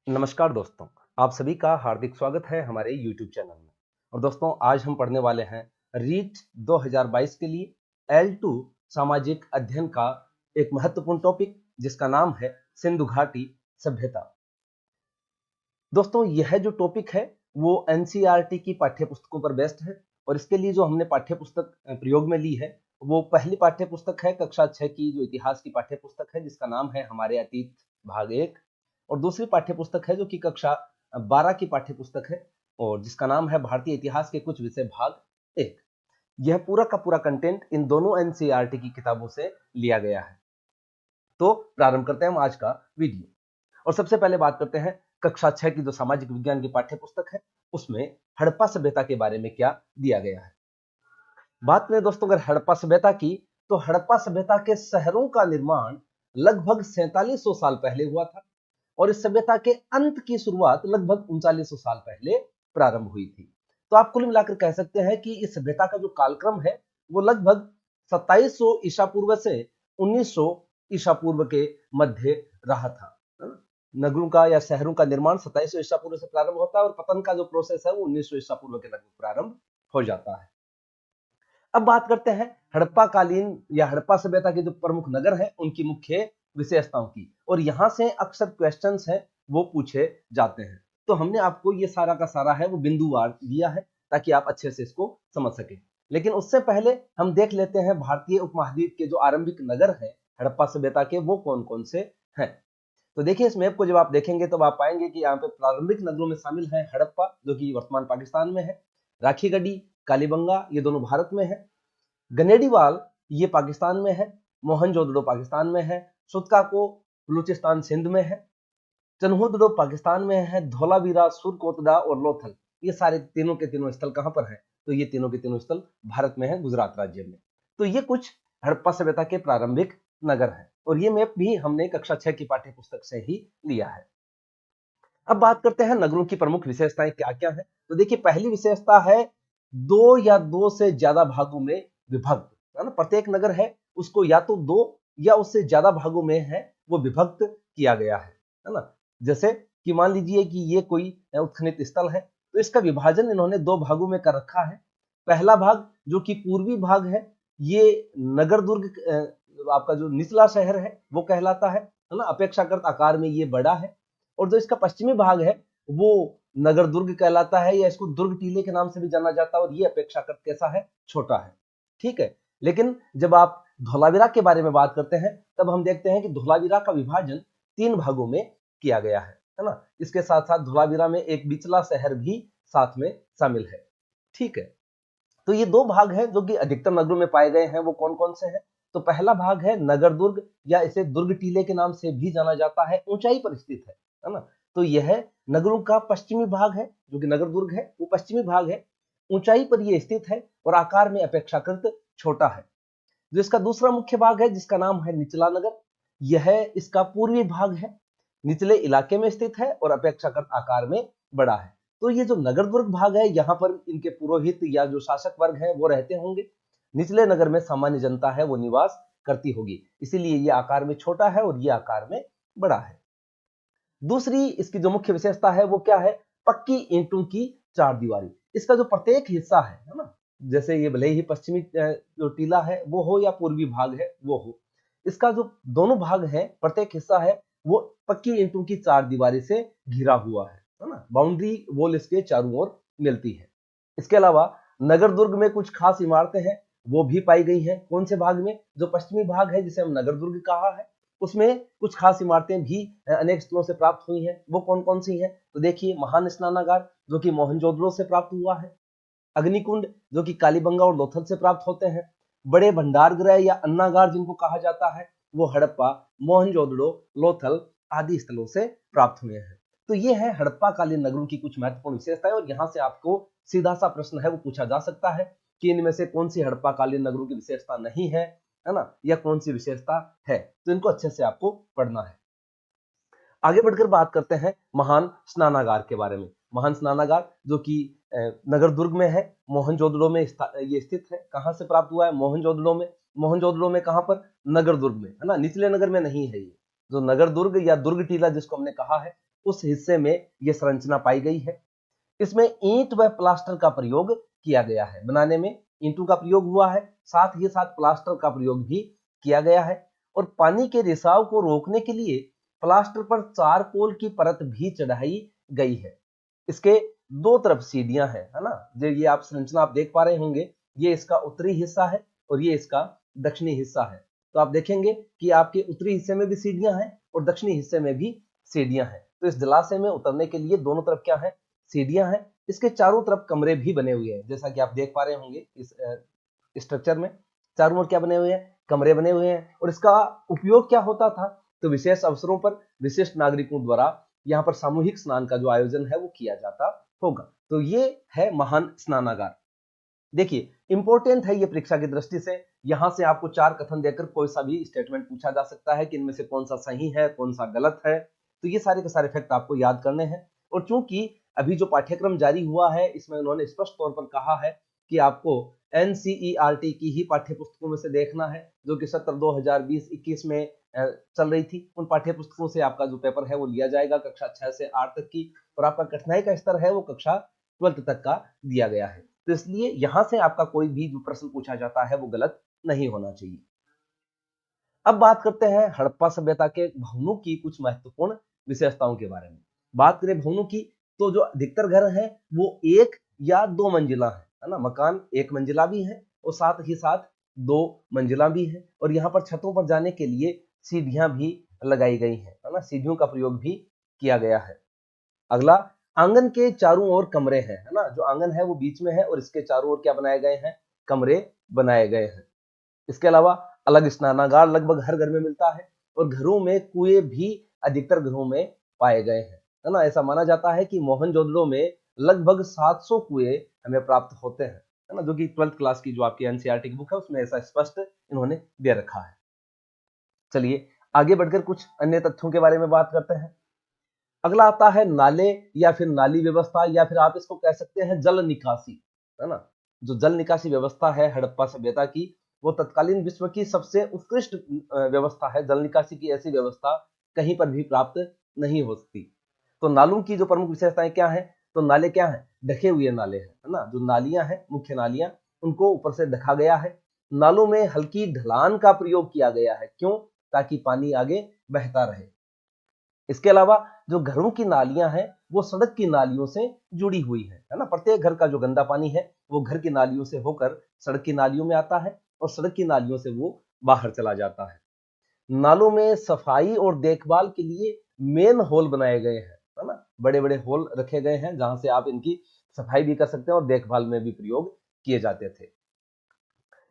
नमस्कार दोस्तों, आप सभी का हार्दिक स्वागत है हमारे YouTube चैनल में। और दोस्तों, आज हम पढ़ने वाले हैं रीट 2022 के लिए L2 सामाजिक अध्ययन का एक महत्वपूर्ण टॉपिक जिसका नाम है सिंधु घाटी सभ्यता। दोस्तों, यह जो टॉपिक है वो NCERT की पाठ्य पुस्तकों पर बेस्ड है और इसके लिए जो हमने पाठ्य पुस्तक प्रयोग में ली है वो पहली पाठ्य पुस्तक है कक्षा 6 की जो इतिहास की पाठ्य पुस्तक है जिसका नाम है हमारे अतीत भाग 1। और दूसरी पाठ्य पुस्तक है जो कि कक्षा 12 की पाठ्य पुस्तक है और जिसका नाम है भारतीय इतिहास के कुछ विषय भाग 1। यह पूरा का पूरा कंटेंट इन दोनों NCERT की किताबों से लिया गया है। तो प्रारंभ करते हैं हम आज का वीडियो और सबसे पहले बात करते हैं कक्षा 6 की जो सामाजिक विज्ञान की पाठ्य पुस्तक है उसमें हड़प्पा सभ्यता के बारे में क्या दिया गया है। बात करें दोस्तों अगर हड़प्पा सभ्यता की, तो हड़प्पा सभ्यता के शहरों का निर्माण लगभग 4700 साल पहले हुआ था और इस सभ्यता के अंत की शुरुआत लगभग 3900 साल पहले प्रारंभ हुई थी। तो आप कुल मिलाकर कह सकते हैं कि इस सभ्यता का जो कालक्रम है वो लगभग 2700 ईसा पूर्व से 1900 ईसा पूर्व के मध्य रहा था। नगरों का या शहरों का निर्माण 2700 ईसा पूर्व से प्रारंभ होता है और पतन का जो प्रोसेस है वो 1900 ईसा पूर्व के लगभग प्रारंभ हो जाता है। अब बात करते हैं हड़प्पा कालीन या हड़प्पा सभ्यता के जो प्रमुख नगर हैं उनकी मुख्य विशेषताओं की, और यहां से अक्सर क्वेश्चंस हैं वो पूछे जाते हैं। तो हमने आपको ये सारा का सारा है वो बिंदुवार दिया है ताकि आप अच्छे से इसको समझ सकें। लेकिन उससे पहले हम देख लेते हैं भारतीय उपमहाद्वीप के जो आरंभिक नगर हैं हड़प्पा सभ्यता के वो कौन कौन से हैं। तो देखिए इस मैप को जब आप देखेंगे तो आप पाएंगे कि यहाँ पे प्रारंभिक नगरों में शामिल है हड़प्पा जो कि वर्तमान पाकिस्तान में है, राखीगढ़ी, कालीबंगा ये दोनों भारत में है, गनेडीवाल ये पाकिस्तान में है, मोहनजोदड़ो पाकिस्तान में है, सुतकाको बलूचिस्तान सिंध में है, चन्हुदड़ो पाकिस्तान में है, धौलावीरा, सुरकोटड़ा और लोथल ये सारे तीनों के तीनों स्थल कहां पर हैं? तो ये तीनों के तीनों स्थल भारत में है, गुजरात राज्य में। तो ये कुछ हड़प्पा सभ्यता के प्रारंभिक नगर हैं और ये मैप भी हमने कक्षा 6 की पाठ्य पुस्तक से ही लिया है। अब बात करते हैं नगरों की प्रमुख विशेषताएं क्या क्या है। तो देखिए पहली विशेषता है दो या दो से ज्यादा भागों में विभक्त, है ना। प्रत्येक नगर है उसको या तो दो या उससे ज्यादा भागों में है वो विभक्त किया गया है ना। जैसे कि मान लीजिए कि ये कोई उत्खनित स्थल है तो इसका विभाजन इन्होंने दो भागों में कर रखा है। पहला भाग जो कि पूर्वी भाग है ये नगर दुर्ग आपका जो निचला शहर है वो कहलाता है ना। अपेक्षाकृत आकार में ये बड़ा है। और जो इसका पश्चिमी भाग है वो नगर दुर्ग कहलाता है या इसको दुर्ग टीले के नाम से भी जाना जाता है और ये अपेक्षाकृत कैसा है? छोटा है। ठीक है। लेकिन जब आप धौलावीरा के बारे में बात करते हैं तब हम देखते हैं कि धौलावीरा का विभाजन 3 भागों में किया गया है ना। इसके साथ साथ धौलावीरा में एक बिचला शहर भी साथ में शामिल है। ठीक है। तो ये 2 भाग हैं जो कि अधिकतर नगरों में पाए गए हैं। वो कौन कौन से हैं? तो पहला भाग है नगर दुर्ग या इसे दुर्ग टीले के नाम से भी जाना जाता है, ऊंचाई पर स्थित है ना। तो यह नगरों का पश्चिमी भाग है जो कि नगर दुर्ग है वो पश्चिमी भाग है, ऊंचाई पर यह स्थित है और आकार में अपेक्षाकृत छोटा है। जो इसका दूसरा मुख्य भाग है जिसका नाम है निचला नगर, यह इसका पूर्वी भाग है, निचले इलाके में स्थित है और अपेक्षाकृत आकार में बड़ा है। तो ये जो नगर दुर्ग भाग है यहाँ पर इनके पुरोहित या जो शासक वर्ग है वो रहते होंगे। निचले नगर में सामान्य जनता है वो निवास करती होगी, इसीलिए ये आकार में छोटा है और ये आकार में बड़ा है। दूसरी इसकी जो मुख्य विशेषता है वो क्या है? पक्की ईंटों की चार दीवारी। इसका जो प्रत्येक हिस्सा है ना, जैसे ये भले ही पश्चिमी जो टीला है वो हो या पूर्वी भाग है वो हो, इसका जो दोनों भाग है प्रत्येक हिस्सा है वो पक्की ईंटों की चार दीवारी से घिरा हुआ है ना। बाउंड्री वॉल इसके चारों ओर मिलती है। इसके अलावा नगर दुर्ग में कुछ खास इमारतें हैं वो भी पाई गई हैं। कौन से भाग में? जो पश्चिमी भाग है जिसे हम नगर दुर्ग कहा है उसमें कुछ खास इमारतें भी अनेक स्थलों से प्राप्त हुई हैं। वो कौन कौन सी हैं? तो देखिए महान स्नानागार जो कि मोहनजोदड़ो से प्राप्त हुआ है, अग्निकुंड जो कि कालीबंगा और लोथल से प्राप्त होते हैं, बड़े भंडार गृह या अन्नागार जिनको कहा जाता है वो हड़प्पा, मोहनजोदड़ो, लोथल आदि स्थलों से प्राप्त हुए हैं। तो ये है हड़प्पा कालीन नगरों की कुछ महत्वपूर्ण विशेषताएं और यहाँ से आपको सीधा सा प्रश्न है वो पूछा जा सकता है कि इनमें से कौन सी हड़प्पा कालीन नगरों की विशेषता नहीं है ना, या कौन सी विशेषता है। तो इनको अच्छे से आपको पढ़ना है। आगे बढ़कर बात करते हैं महान स्नानागार के बारे में। महान स्नानागार जो कि नगर दुर्ग में है, मोहनजोदड़ो में ये स्थित है। कहां से प्राप्त हुआ है? मोहनजोदड़ो में। मोहनजोदड़ो में कहां पर? नगर दुर्ग में, है ना। निचले नगर में नहीं है ये। जो नगर दुर्ग या दुर्ग टीला जिसको हमने कहा है उस हिस्से में यह संरचना पाई गई है। इसमें ईंट व प्लास्टर का प्रयोग किया गया है। बनाने में ईंटों का प्रयोग हुआ है, साथ ही साथ प्लास्टर का प्रयोग भी किया गया है। और पानी के रिसाव को रोकने के लिए प्लास्टर पर चारकोल की परत भी चढ़ाई गई है। इसके दो तरफ सीढ़ियां हैं, है ना। जो ये आप संरचना आप देख पा रहे होंगे, ये इसका उत्तरी हिस्सा है और ये इसका दक्षिणी हिस्सा है। तो आप देखेंगे कि आपके उत्तरी हिस्से में भी सीढ़ियां हैं और दक्षिणी हिस्से में भी सीढ़ियां हैं। तो इस जलाशय में उतरने के लिए दोनों तरफ क्या है, सीढ़ियां हैं। इसके चारों तरफ कमरे भी बने हुए हैं, जैसा कि आप देख पा रहे होंगे इस स्ट्रक्चर में चारों ओर क्या बने हुए हैं, कमरे बने हुए हैं। और इसका उपयोग क्या होता था, तो विशेष अवसरों पर विशिष्ट नागरिकों द्वारा यहाँ पर सामूहिक स्नान का जो आयोजन है वो किया जाता होगा। तो ये है महान स्नानागार। देखिए इंपॉर्टेंट है ये परीक्षा की दृष्टि से। यहां से आपको 4 कथन देकर कोई सा भी स्टेटमेंट पूछा जा सकता है कि इनमें से कौन सा सही है, कौन सा गलत है। तो ये सारे के सारे फैक्ट आपको याद करने हैं। और चूंकि अभी जो पाठ्यक्रम जारी हुआ है, इसमें उन्होंने स्पष्ट तौर पर कहा है कि आपको एनसीईआरटी की ही पाठ्य पुस्तकों में से देखना है, जो कि सत्र 2020-21 में चल रही थी। उन पाठ्य पुस्तकों से आपका जो पेपर है वो लिया जाएगा कक्षा 6 से 8 तक की। और आपका कठिनाई का स्तर है वो कक्षा 12 तक का दिया गया है। तो इसलिए यहां से आपका कोई भी जो प्रश्न पूछा जाता है वो गलत नहीं होना चाहिए। अब बात करते हैं हड़प्पा सभ्यता के भवनों की कुछ महत्वपूर्ण विशेषताओं के बारे में। बात करें भवनों की, तो जो अधिकतर घर हैं वो 1 या 2 मंजिला है ना। मकान 1 मंजिला भी है और साथ ही साथ 2 मंजिला भी है। और यहाँ पर छतों पर जाने के लिए सीढ़ियां भी लगाई गई है ना। सीढ़ियों का प्रयोग भी किया गया है। अगला, आंगन के चारों ओर कमरे हैं, है ना। जो आंगन है वो बीच में है और इसके चारों ओर क्या बनाए गए हैं, कमरे बनाए गए हैं। इसके अलावा अलग स्नानागार लगभग हर घर में मिलता है और घरों में कुएं भी अधिकतर घरों में पाए गए हैं, है ना। ऐसा माना जाता है कि मोहनजोदड़ो में लगभग 700 कुएं हमें प्राप्त होते हैं, है ना। जो कि 12th क्लास की जो आपकी एनसीईआरटी की बुक है उसमें ऐसा स्पष्ट इन्होंने दे रखा है। चलिए आगे बढ़कर कुछ अन्य तथ्यों के बारे में बात करते हैं। अगला आता है नाले या फिर नाली व्यवस्था, या फिर आप इसको कह सकते हैं जल निकासी, है ना। जो जल निकासी व्यवस्था है हड़प्पा सभ्यता की, वो तत्कालीन विश्व की सबसे उत्कृष्ट व्यवस्था है। जल निकासी की ऐसी व्यवस्था कहीं पर भी प्राप्त नहीं हो सकती। तो नालों की जो प्रमुख विशेषताएं क्या है, तो नाले क्या है, ढके हुए नाले हैं, है ना। जो नालियां हैं, मुख्य नालियां, उनको ऊपर से ढका गया है। नालों में हल्की ढलान का प्रयोग किया गया है, क्यों, ताकि पानी आगे बहता रहे। इसके अलावा जो घरों की नालियां हैं वो सड़क की नालियों से जुड़ी हुई है ना। प्रत्येक घर का जो गंदा पानी है वो घर की नालियों से होकर सड़क की नालियों में आता है और सड़क की नालियों से वो बाहर चला जाता है। नालों में सफाई और देखभाल के लिए मेन होल बनाए गए हैं, है ना। बड़े बड़े होल रखे गए हैं जहां से आप इनकी सफाई भी कर सकते हैं और देखभाल में भी प्रयोग किए जाते थे।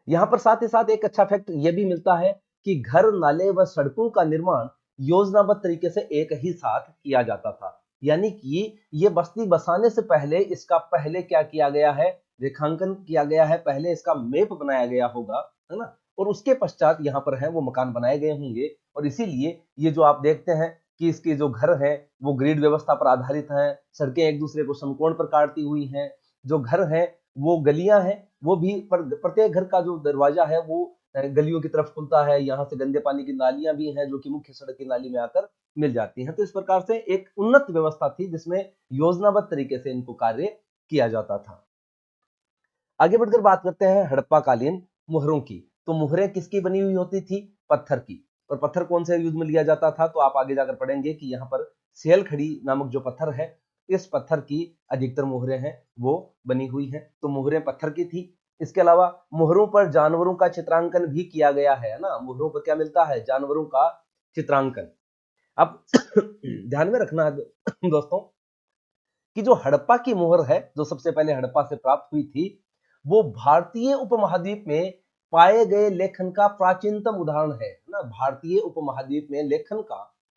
यहाँ पर साथ ही साथ एक अच्छा फैक्ट ये भी मिलता है कि घर, नाले व सड़कों का निर्माण योजनाबद्ध तरीके से एक ही साथ किया जाता था। यानी कि ये बस्ती बसाने से पहले इसका पहले क्या किया गया है, रेखांकन किया गया है, पहले इसका मैप बनाया गया होगा, है ना। और उसके पश्चात यहाँ पर है वो मकान बनाए गए होंगे। और इसीलिए ये जो आप देखते हैं कि इसके जो घर है वो ग्रिड व्यवस्था पर आधारित हैं, सड़कें एक दूसरे को समकोण पर काटती हुई हैं, जो घर है वो गलियां हैं, वो भी प्रत्येक घर का जो दरवाजा है वो गलियों की तरफ खुलता है। यहाँ से गंदे पानी की नालियां भी हैं जो कि मुख्य सड़क की नाली में आकर मिल जाती हैं। तो इस प्रकार से एक उन्नत व्यवस्था थी जिसमें योजनाबद्ध तरीके से इनको कार्य किया जाता था। आगे बढ़कर बात करते हैं हड़प्पा कालीन मुहरों की। तो मुहरें किसकी बनी हुई होती थी, पत्थर की। और पत्थर कौन से युद्ध में लिया जाता था, तो आप आगे जाकर पढ़ेंगे कि यहाँ पर सेलखड़ी नामक जो पत्थर है, इस पत्थर की अधिकतर मुहरें हैं वो बनी हुई हैं। तो मुहरें पत्थर की थी। इसके अलावा मुहरों पर जानवरों का चित्रांकन भी किया गया है ना। मुहरों पर क्या मिलता है, जानवरों का चित्रांकन। अब ध्यान में रखना दोस्तों कि जो हड़प्पा की मुहर है जो सबसे पहले हड़प्पा से प्राप्त हुई थी, वो भारतीय उपमहाद्वीप में पाए गए लेखन का प्राचीनतम उदाहरण है ना। भारतीय उपमहाद्वीप में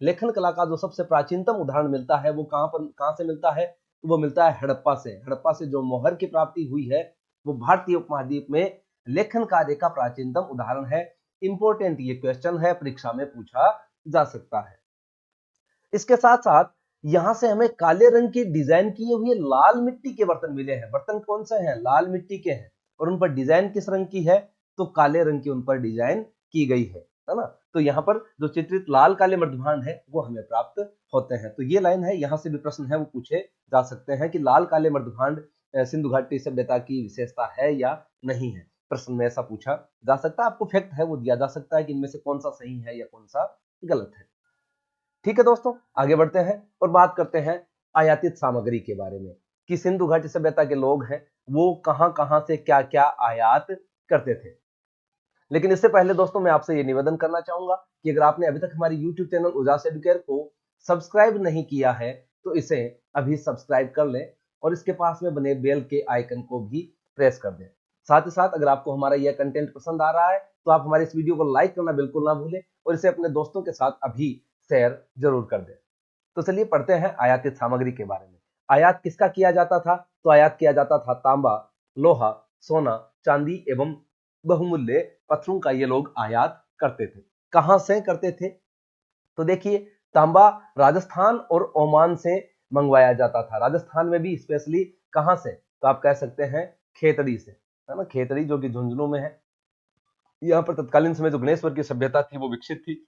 लेखन कला का जो सबसे प्राचीनतम उदाहरण मिलता है वो कहां से मिलता है, तो वो मिलता है हड़प्पा से। हड़प्पा से जो मोहर की प्राप्ति हुई है वो भारतीय उपमहाद्वीप में लेखन कार्य का प्राचीनतम उदाहरण है। इंपॉर्टेंट ये क्वेश्चन है, परीक्षा में पूछा जा सकता है। इसके साथ साथ यहां से हमें काले रंग की डिजाइन किए हुए लाल मिट्टी के बर्तन मिले हैं। बर्तन कौन से हैं, लाल मिट्टी के हैं। और उन पर डिजाइन किस रंग की है, तो काले रंग की उन पर डिजाइन की गई है ना। तो यहाँ पर जो चित्रित लाल काले मृदभांड है वो हमें प्राप्त होते हैं। तो ये लाइन है, यहाँ से भी प्रश्न है वो पूछे जा सकते हैं कि लाल काले मृदभांड सिंधु घाटी सभ्यता की विशेषता है या नहीं है। प्रश्न में ऐसा पूछा जा सकता है, आपको फैक्ट है वो दिया जा सकता है कि इनमें से कौन सा सही है या कौन सा गलत है। ठीक है दोस्तों, आगे बढ़ते हैं और बात करते हैं आयातित सामग्री के बारे में कि सिंधु घाटी सभ्यता के लोग हैं वो कहां कहां से क्या क्या आयात करते थे। लेकिन इससे पहले दोस्तों मैं आपसे ये निवेदन करना चाहूंगा कि अगर आपने अभी तक हमारी YouTube चैनल उजास एडुकेयर को सब्सक्राइब नहीं किया है तो इसे अभी सब्सक्राइब कर लें और इसके पास में बने बेल के आइकन को भी प्रेस कर दें। साथ ही साथ अगर आपको हमारा यह कंटेंट पसंद आ रहा है तो आप हमारे इस वीडियो को लाइक करना बिल्कुल ना भूलें और इसे अपने दोस्तों के साथ अभी शेयर जरूर कर दें। तो चलिए पढ़ते हैं आयातित सामग्री के बारे में। आयात किसका किया जाता था? तो आयात किया जाता था तांबा, लोहा, सोना, चांदी एवं बहुमूल्य पत्थरों का ये लोग आयात करते थे। कहां से करते थे? तो देखिए, तांबा राजस्थान और ओमान से मंगवाया जाता था। राजस्थान में भी स्पेशली कहां से? तो आप कह सकते हैं खेतड़ी से, है ना। खेतड़ी जो कि झुंझुनू में है। यहाँ पर तत्कालीन समय जो गणेश्वर की सभ्यता थी वो विकसित थी।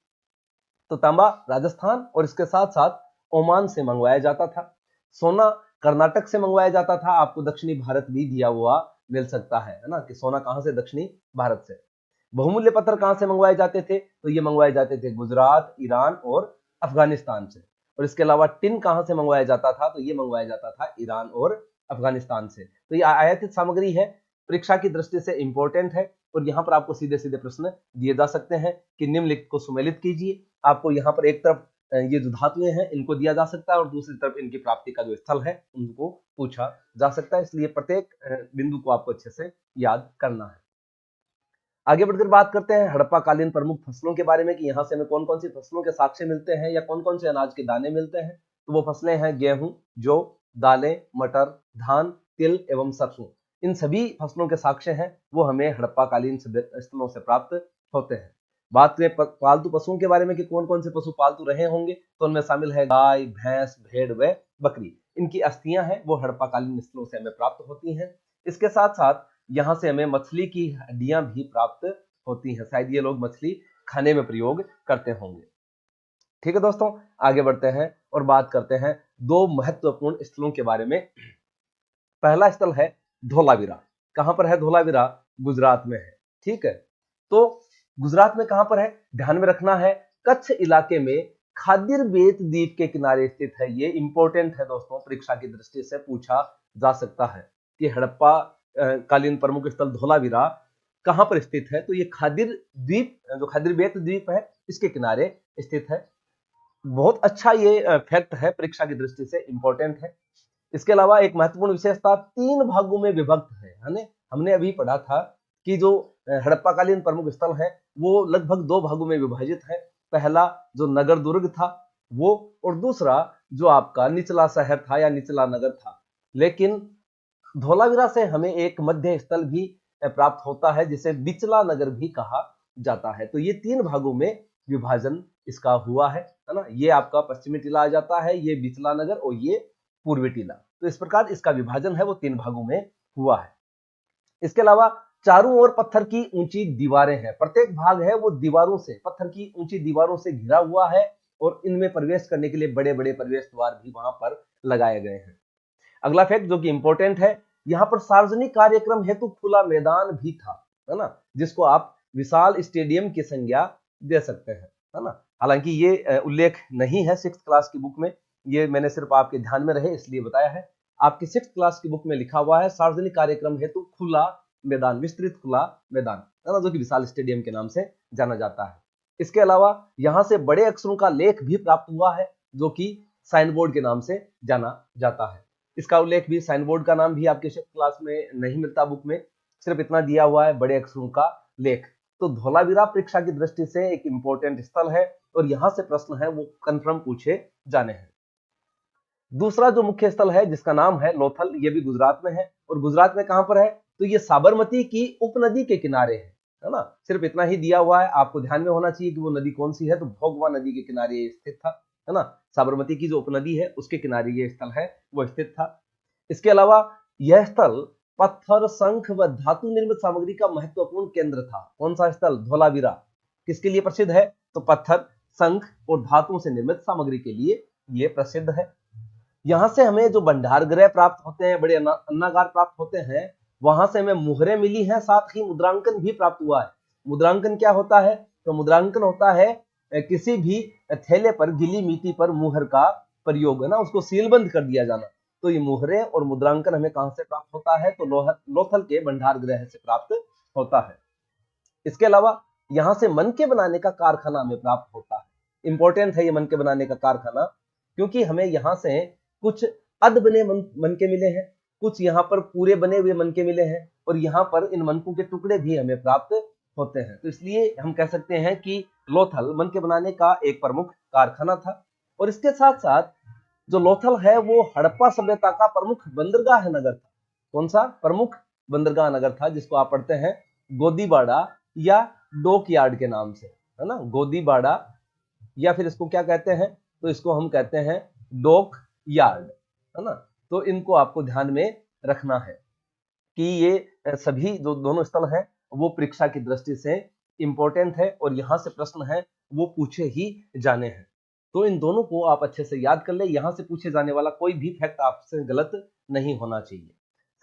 तो तांबा राजस्थान और इसके साथ साथ ओमान से मंगवाया जाता था। सोना कर्नाटक से मंगवाया जाता था। आपको दक्षिणी भारत भी दिया हुआ मिल सकता है ना, कि सोना कहां से? दक्षिणी भारत से। बहुमूल्य पत्थर कहां से मंगवाए जाते थे? तो ये मंगवाए जाते थे गुजरात, ईरान और अफगानिस्तान से। और इसके अलावा टिन कहां से मंगवाया जाता था? तो ये मंगवाया जाता था ईरान और अफगानिस्तान से। तो ये आयातित सामग्री है, परीक्षा की दृष्टि से इंपॉर्टेंट है और यहाँ पर आपको सीधे सीधे प्रश्न दिए जा सकते हैं कि निम्नलिखित को सुमेलित कीजिए। आपको यहाँ पर एक तरफ ये जो धातुएं हैं इनको दिया जा सकता है और दूसरी तरफ इनकी प्राप्ति का जो स्थल है उनको पूछा जा सकता है, इसलिए प्रत्येक बिंदु को आपको अच्छे से याद करना है। आगे बढ़कर बात करते हैं हड़प्पा कालीन प्रमुख फसलों के बारे में कि यहाँ से हमें कौन कौन सी फसलों के साक्ष्य मिलते हैं या कौन कौन से अनाज के दाने मिलते हैं। तो वो फसलें हैं गेहूं, जौ, दालें, मटर, धान, तिल एवं सरसों। इन सभी फसलों के साक्ष्य हैं वो हमें हड़प्पा कालीन स्थलों से प्राप्त होते हैं। बात करें पालतू पशुओं के बारे में कि कौन कौन से पशु पालतू रहे होंगे, तो उनमें शामिल है गाय, भैंस, भेड़ व बकरी। इनकी अस्थियां हैं वो हड़प्पा कालीन स्थलों से हमें प्राप्त होती हैं। इसके साथ साथ यहाँ से हमें मछली की हड्डियां भी प्राप्त होती हैं। शायद ये लोग मछली खाने में प्रयोग करते होंगे। ठीक है दोस्तों, आगे बढ़ते हैं और बात करते हैं दो महत्वपूर्ण स्थलों के बारे में। पहला स्थल है धोलावीरा। कहां पर है धोलावीरा? गुजरात में है। ठीक है, तो गुजरात में कहां पर है? ध्यान में रखना है, कच्छ इलाके में खादिर बेत द्वीप के किनारे स्थित है। ये इंपॉर्टेंट है दोस्तों, परीक्षा की दृष्टि से पूछा जा सकता है कि हड़प्पा कालीन प्रमुख स्थल धोलावीरा कहां पर स्थित है। तो ये खादिर द्वीप, जो खादिर बेत द्वीप है, इसके किनारे स्थित है। बहुत अच्छा ये फैक्ट है, परीक्षा की दृष्टि से इंपॉर्टेंट है। इसके अलावा एक महत्वपूर्ण विशेषता 3 भागों में विभक्त है। हमने अभी पढ़ा था कि जो हड़प्पा कालीन प्रमुख स्थल है वो लगभग 2 भागों में विभाजित है। पहला जो नगर दुर्ग था वो, और दूसरा जो आपका निचला शहर था या निचला नगर था। लेकिन धोलावीरा से हमें एक मध्य स्थल भी प्राप्त होता है जिसे बिचला नगर भी कहा जाता है। तो ये 3 भागों में विभाजन इसका हुआ है ना। ये आपका पश्चिमी टीला आ जाता है, ये बिचला नगर और ये पूर्वी टीला। तो इस प्रकार इसका विभाजन है वो 3 भागों में हुआ है। इसके अलावा चारों ओर पत्थर की ऊंची दीवारें हैं। प्रत्येक भाग है वो दीवारों से, पत्थर की ऊंची दीवारों से घिरा हुआ है और इनमें प्रवेश करने के लिए बड़े बड़े प्रवेश द्वार भी वहां पर लगाए गए हैं। अगला फैक्ट जो कि इंपॉर्टेंट है, यहाँ पर सार्वजनिक कार्यक्रम हेतु खुला मैदान भी था, है ना, जिसको आप विशाल स्टेडियम की संज्ञा दे सकते हैं, है ना। हालांकि ये उल्लेख नहीं है 6th क्लास की बुक में, ये मैंने सिर्फ आपके ध्यान में रहे इसलिए बताया है। आपकी 6th क्लास की बुक में लिखा हुआ है सार्वजनिक कार्यक्रम हेतु खुला मैदान, विस्तृत खुला मैदान, है ना, जो कि विशाल स्टेडियम के नाम से जाना जाता है। इसके अलावा यहाँ से बड़े अक्षरों का लेख भी प्राप्त हुआ है जो कि साइन बोर्ड के नाम से जाना जाता है। इसका उल्लेख भी, साइन बोर्ड का नाम भी आपके 6th क्लास में नहीं मिलता बुक में, सिर्फ इतना दिया हुआ है बड़े अक्षरों का लेख। तो धोलावीरा परीक्षा की दृष्टि से एक इंपॉर्टेंट स्थल है और यहां से प्रश्न है वो कंफर्म पूछे जाने हैं। दूसरा जो मुख्य स्थल है जिसका नाम है लोथल, ये भी गुजरात में है। और गुजरात में कहां पर है? तो ये साबरमती की उपनदी के किनारे है ना। सिर्फ इतना ही दिया हुआ है, आपको ध्यान में होना चाहिए कि वो नदी कौन सी है। तो भोगवा नदी के किनारे स्थित था, है ना। साबरमती की जो उपनदी है उसके किनारे ये स्थल है वो स्थित था। इसके अलावा यह स्थल पत्थर, शंख व धातु निर्मित सामग्री का महत्वपूर्ण केंद्र था। कौन सा स्थल? धोलावीरा। किसके लिए प्रसिद्ध है? तो पत्थर, शंख और धातुओं से निर्मित सामग्री के लिए ये प्रसिद्ध है। यहाँ से हमें जो भंडार गृह प्राप्त होते हैं, बड़े अन्नागार प्राप्त होते हैं, वहां से हमें मुहरें मिली हैं, साथ ही मुद्रांकन भी प्राप्त हुआ है। मुद्रांकन क्या होता है? तो मुद्रांकन होता है किसी भी थैले पर, गीली मिट्टी पर मुहर का प्रयोग, है ना, उसको सीलबंद कर दिया जाना। तो ये मुहरें और मुद्रांकन हमें कहां से प्राप्त होता है? तो लोथल के भंडार गृह से प्राप्त होता है। इसके अलावा यहां से मन के बनाने का कारखाना हमें प्राप्त होता है। इंपॉर्टेंट है ये मन के बनाने का कारखाना, क्योंकि हमें यहां से कुछ अध बने मन के मिले हैं, कुछ यहाँ पर पूरे बने हुए मन के मिले हैं, और यहाँ पर इन मनकों के टुकड़े भी हमें प्राप्त होते हैं। तो इसलिए हम कह सकते हैं कि लोथल मन के बनाने का एक प्रमुख कारखाना था। और इसके साथ साथ जो लोथल है वो हड़प्पा सभ्यता का प्रमुख बंदरगाह नगर था। कौन सा? प्रमुख बंदरगाह नगर था, जिसको आप पढ़ते हैं गोदीबाड़ा या डॉक यार्ड के नाम से, है ना, गोदीबाड़ा, या फिर इसको क्या कहते हैं? तो इसको हम कहते हैं डॉक यार्ड, है ना। तो इनको आपको ध्यान में रखना है कि ये सभी जो दोनों स्थल हैं वो परीक्षा की दृष्टि से इंपॉर्टेंट है, और यहां से प्रश्न है वो पूछे ही जाने हैं। तो इन दोनों को आप अच्छे से याद कर ले, यहां से पूछे जाने वाला कोई भी फैक्ट आपसे गलत नहीं होना चाहिए।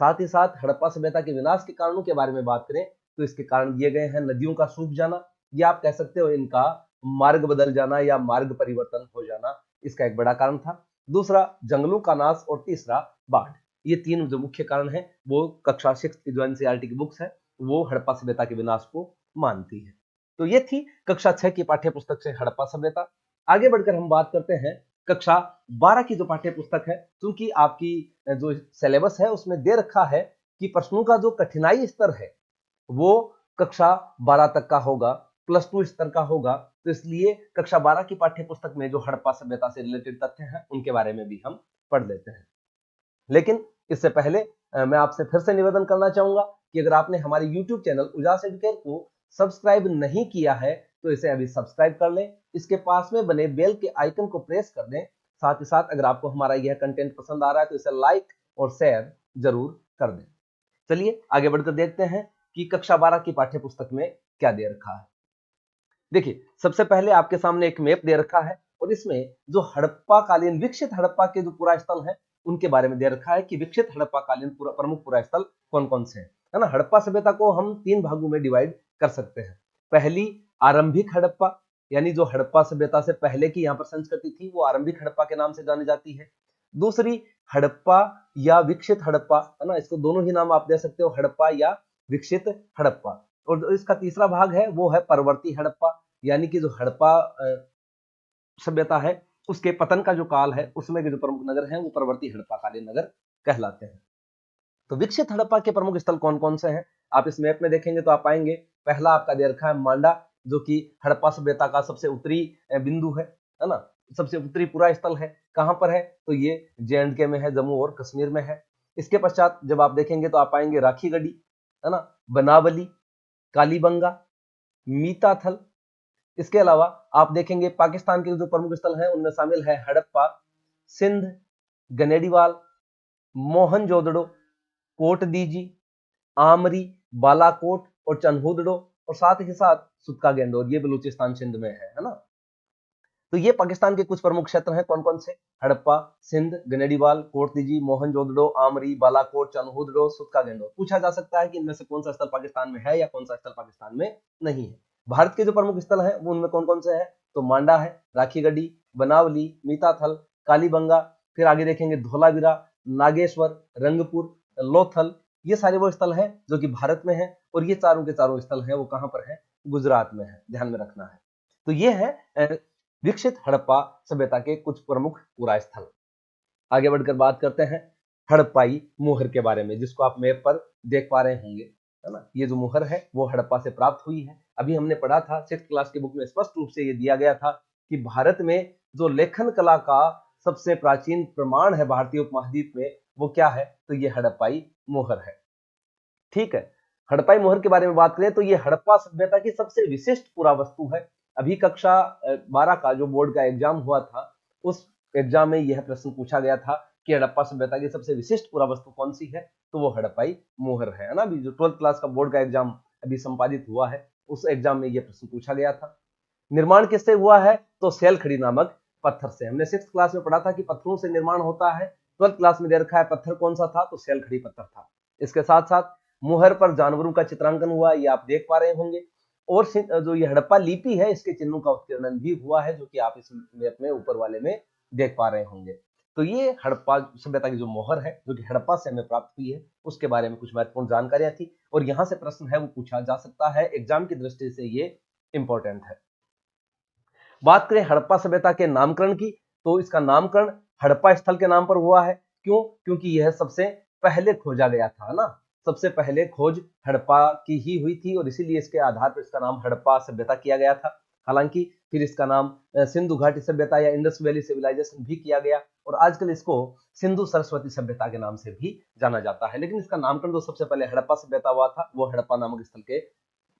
साथ ही साथ हड़प्पा सभ्यता के विनाश के कारणों के बारे में बात करें तो इसके कारण दिए गए हैं नदियों का सूख जाना, या आप कह सकते हो इनका मार्ग बदल जाना या मार्ग परिवर्तन हो जाना, इसका एक बड़ा कारण था। दूसरा जंगलों का नाश, और तीसरा बाढ़। ये तीन जो मुख्य कारण है वो कक्षा 6 की जो एनसीईआरटी की बुक्स है वो हड़प्पा सभ्यता के विनाश को मानती है। तो ये थी कक्षा 6 की पाठ्य पुस्तक से हड़प्पा सभ्यता। आगे बढ़कर हम बात करते हैं कक्षा 12 की जो पाठ्य पुस्तक है, क्योंकि आपकी जो सिलेबस है उसमें दे रखा है कि प्रश्नों का जो कठिनाई स्तर है वो कक्षा 12 तक का होगा, +2 स्तर का होगा। तो इसलिए कक्षा 12 की पाठ्य पुस्तक में जो हड़प्पा सभ्यता से रिलेटेड तथ्य हैं उनके बारे में भी हम पढ़ लेते हैं। लेकिन इससे पहले मैं आपसे फिर से निवेदन करना चाहूंगा कि अगर आपने हमारे YouTube चैनल उजास एजुकेयर को सब्सक्राइब नहीं किया है तो इसे अभी सब्सक्राइब कर लें, इसके पास में बने बेल के आइकन को प्रेस कर दें। साथ ही साथ अगर आपको हमारा यह कंटेंट पसंद आ रहा है तो इसे लाइक और शेयर जरूर कर दें। चलिए आगे बढ़कर देखते हैं कि कक्षा 12 की पाठ्य पुस्तक में क्या दे रखा है। देखिए, सबसे पहले आपके सामने एक मैप दे रखा है, और इसमें जो हड़प्पा कालीन विकसित हड़प्पा के जो पुरा स्थल है उनके बारे में दे रखा है कि विकसित हड़प्पा कालीन प्रमुख पुरा स्थल कौन कौन से हैं, है ना। हड़प्पा सभ्यता को हम 3 भागों में डिवाइड कर सकते हैं। पहली आरंभिक हड़प्पा, यानी जो हड़प्पा सभ्यता से पहले की यहाँ पर संस्कृति थी वो आरंभिक हड़प्पा के नाम से जानी जाती है। दूसरी हड़प्पा या विकसित हड़प्पा, है ना, इसको दोनों ही नाम आप दे सकते हो, हड़प्पा या विकसित हड़प्पा। और जो इसका तीसरा भाग है वो है परवर्ती हड़प्पा, यानी कि जो हड़प्पा सभ्यता है उसके पतन का जो काल है उसमें के जो प्रमुख नगर हैं वो परवर्ती हड़प्पा कालीन नगर कहलाते हैं। तो विकसित हड़प्पा के प्रमुख स्थल कौन कौन से हैं आप इस मैप में देखेंगे तो आप पाएंगे, पहला आपका दे रखा है मांडा, जो कि हड़प्पा सभ्यता का सबसे उत्तरी बिंदु है ना, सबसे उत्तरी पूरा स्थल है। कहां पर है? तो ये जे&के में है, जम्मू और कश्मीर में है। इसके पश्चात जब आप देखेंगे तो आप पाएंगे राखीगढ़ी, है ना, बनावली, कालीबंगा, मीताथल। इसके अलावा आप देखेंगे पाकिस्तान के जो प्रमुख स्थल हैं उनमें शामिल है हड़प्पा, सिंध, गनेडीवाल, मोहनजोदड़ो, कोटदीजी, आमरी, बालाकोट और चन्हूदड़ो, और साथ ही साथ सुत्का गेंडोर, ये बलूचिस्तान सिंध में है ना। तो ये पाकिस्तान के कुछ प्रमुख क्षेत्र हैं, कौन कौन से? हड़प्पा, सिंध, गनेडीवाल, कोटदीजी, मोहनजोदड़ो, आमरी, बालाकोट, चन्हूदड़ो, सुत्का गेंडोर। पूछा जा सकता है कि इनमें से कौन सा स्थल पाकिस्तान में है या कौन सा स्थल पाकिस्तान में नहीं है। भारत के जो प्रमुख स्थल हैं वो उनमें कौन कौन से हैं? तो मांडा है, राखीगढ़ी, बनावली, मीताथल, कालीबंगा, फिर आगे देखेंगे धोलावीरा, नागेश्वर, रंगपुर, लोथल। ये सारे वो स्थल हैं जो कि भारत में है, और ये चारों के चारों स्थल हैं वो कहां पर है? गुजरात में है, ध्यान में रखना है। तो ये है विकसित हड़प्पा सभ्यता के कुछ प्रमुख पुरा स्थल। आगे बढ़कर बात करते हैं हड़प्पाई मोहर के बारे में, जिसको आप मैप पर देख पा रहे होंगे, है ना। ये जो मोहर है वो हड़प्पा से प्राप्त हुई है। अभी हमने पढ़ा था 6th क्लास की बुक में, स्पष्ट रूप से ये दिया गया था कि भारत में जो लेखन कला का सबसे प्राचीन प्रमाण है भारतीय उपमहाद्वीप में वो क्या है? तो ये हड़प्पाई मोहर है। ठीक है, हड़प्पाई मोहर के बारे में बात करें तो ये हड़प्पा सभ्यता की सबसे विशिष्ट पुरावस्तु है। अभी कक्षा 12 का जो बोर्ड का एग्जाम हुआ था उस एग्जाम में यह प्रश्न पूछा गया था कि हड़प्पा सभ्यता की सबसे विशिष्ट पुरावस्तु कौन सी है? तो वो हड़प्पाई मोहर है ना। अभी जो 12th क्लास का बोर्ड का एग्जाम अभी संपादित हुआ है उस एग्जाम में ये प्रश्न पूछा गया था। निर्माण किससे हुआ है? तो सेलखड़ी नामक पत्थर से। हमने 6th क्लास में पढ़ा था कि पत्थरों से निर्माण होता है। 12th क्लास में दे रखा है पत्थर कौन सा था, तो सेलखड़ी पत्थर था। इसके साथ साथ मुहर पर जानवरों का चित्रांकन हुआ, ये आप देख पा रहे होंगे। और जो ये हड़प्पा लिपि है, इसके चिन्हों का उत्कीर्णन भी हुआ है, जो कि आप इस मैप में ऊपर वाले में देख पा रहे होंगे। तो ये हड़प्पा सभ्यता की जो मोहर है, जो कि हड़प्पा से हमें प्राप्त हुई है, उसके बारे में कुछ महत्वपूर्ण जानकारियां थी, और यहां से प्रश्न है वो पूछा जा सकता है। एग्जाम की दृष्टि से ये इंपॉर्टेंट है। बात करें हड़प्पा सभ्यता के नामकरण की, तो इसका नामकरण हड़प्पा स्थल के नाम पर हुआ है। क्यों? क्योंकि यह सबसे पहले खोजा गया था ना, सबसे पहले खोज हड़प्पा की ही हुई थी, और इसीलिए इसके आधार पर इसका नाम हड़प्पा सभ्यता किया गया था। हालांकि फिर इसका नाम सिंधु घाटी सभ्यता या इंडस वैली सिविलाइजेशन भी किया गया, और आजकल इसको सिंधु सरस्वती सभ्यता के नाम से भी जाना जाता है। लेकिन इसका नामकरण जो सबसे पहले हड़प्पा सभ्यता हुआ था, वो हड़प्पा नामक स्थल के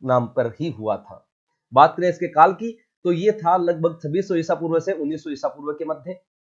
नाम पर ही हुआ था। बात करें इसके काल की, तो ये था लगभग 2600 ईसा पूर्व से 1900 ईसा पूर्व के मध्य,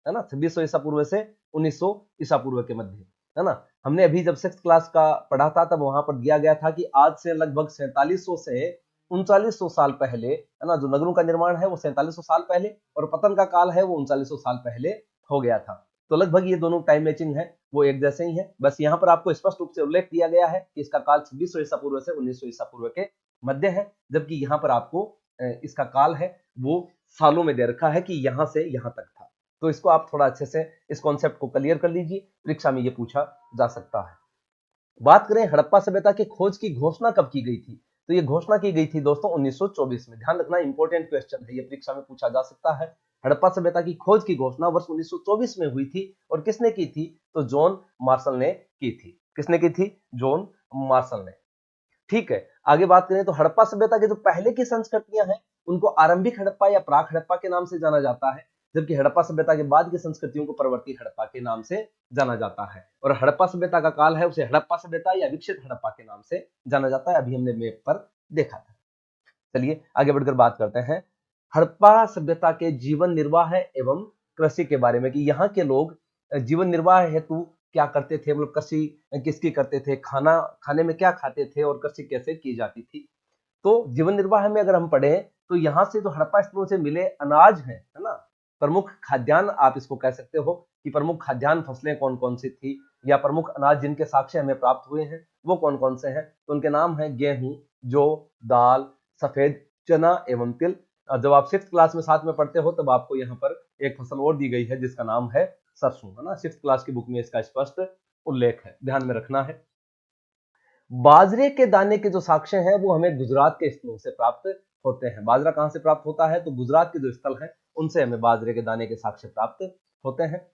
है ना। 2600 ईसा पूर्व से 1900 ईसा पूर्व के मध्य, है ना। हमने अभी जब 6th क्लास का पढ़ा था, तब वहां पर दिया गया था कि आज से लगभग 4700 से 3900 साल पहले, है ना, जो नगरों का निर्माण है वो 4700 साल पहले, और पतन का काल है वो 3900 साल पहले हो गया था। तो लगभग ये दोनों टाइम मैचिंग है, वो एक जैसे ही है। बस यहाँ पर आपको स्पष्ट रूप से उल्लेख किया गया है कि इसका काल 2600 ईसा पूर्व से 1900 ईसा पूर्व के मध्य है, जबकि यहाँ पर आपको इसका काल है वो सालों में दे रखा है कि यहां से यहां तक था। तो इसको आप थोड़ा अच्छे से इस कॉन्सेप्ट को क्लियर कर लीजिए, परीक्षा में ये पूछा जा सकता है। बात करें हड़प्पा सभ्यता की खोज की घोषणा कब की गई थी, तो ये घोषणा की गई थी दोस्तों 1924 में। ध्यान रखना, इंपॉर्टेंट क्वेश्चन है, ये परीक्षा में पूछा जा सकता है। हड़प्पा सभ्यता की खोज की घोषणा वर्ष 1924 में हुई थी, और किसने की थी, तो जॉन मार्शल ने की थी। किसने की थी? जॉन मार्शल ने। ठीक है, आगे बात करें तो हड़प्पा सभ्यता के जो पहले की संस्कृतियां हैं, उनको आरंभिक हड़प्पा या प्राक हड़प्पा के नाम से जाना जाता है, जबकि हड़प्पा सभ्यता के बाद की संस्कृतियों को परवर्ती हड़प्पा के नाम से जाना जाता है। और हड़प्पा सभ्यता का काल है उसे हड़प्पा सभ्यता या विकसित हड़प्पा के नाम से जाना जाता है। अभी हमने मैप पर देखा था। चलिए आगे बढ़कर बात करते हैं हड़प्पा सभ्यता के जीवन निर्वाह एवं कृषि के बारे में, कि यहाँ के लोग जीवन निर्वाह हेतु क्या करते थे, मतलब कृषि किसकी करते थे, खाना खाने में क्या खाते थे, और कृषि कैसे की जाती थी। तो जीवन निर्वाह में अगर हम पढ़े, तो यहाँ से जो हड़प्पा स्थलों से मिले अनाज है ना, प्रमुख खाद्यान्न आप इसको कह सकते हो कि प्रमुख खाद्यान्न फसलें कौन कौन सी थी, या प्रमुख अनाज जिनके साक्ष्य हमें प्राप्त हुए हैं वो कौन कौन से हैं, तो उनके नाम हैं गेहूं, जौ, दाल, सफेद चना एवं तिल। जब आप 6th क्लास में साथ में पढ़ते हो, तब आपको यहाँ पर एक फसल और दी गई है जिसका नाम है सरसों, है ना। 6th क्लास की बुक में इसका स्पष्ट उल्लेख है, ध्यान में रखना है। बाजरे के दाने के जो साक्ष्य हैं वो हमें गुजरात के स्थलों से प्राप्त होते हैं। बाजरा कहां से प्राप्त होता है, तो गुजरात के जो स्थल हैं उनसे हमें बाजरे के दाने के साक्ष्य प्राप्त होते हैं।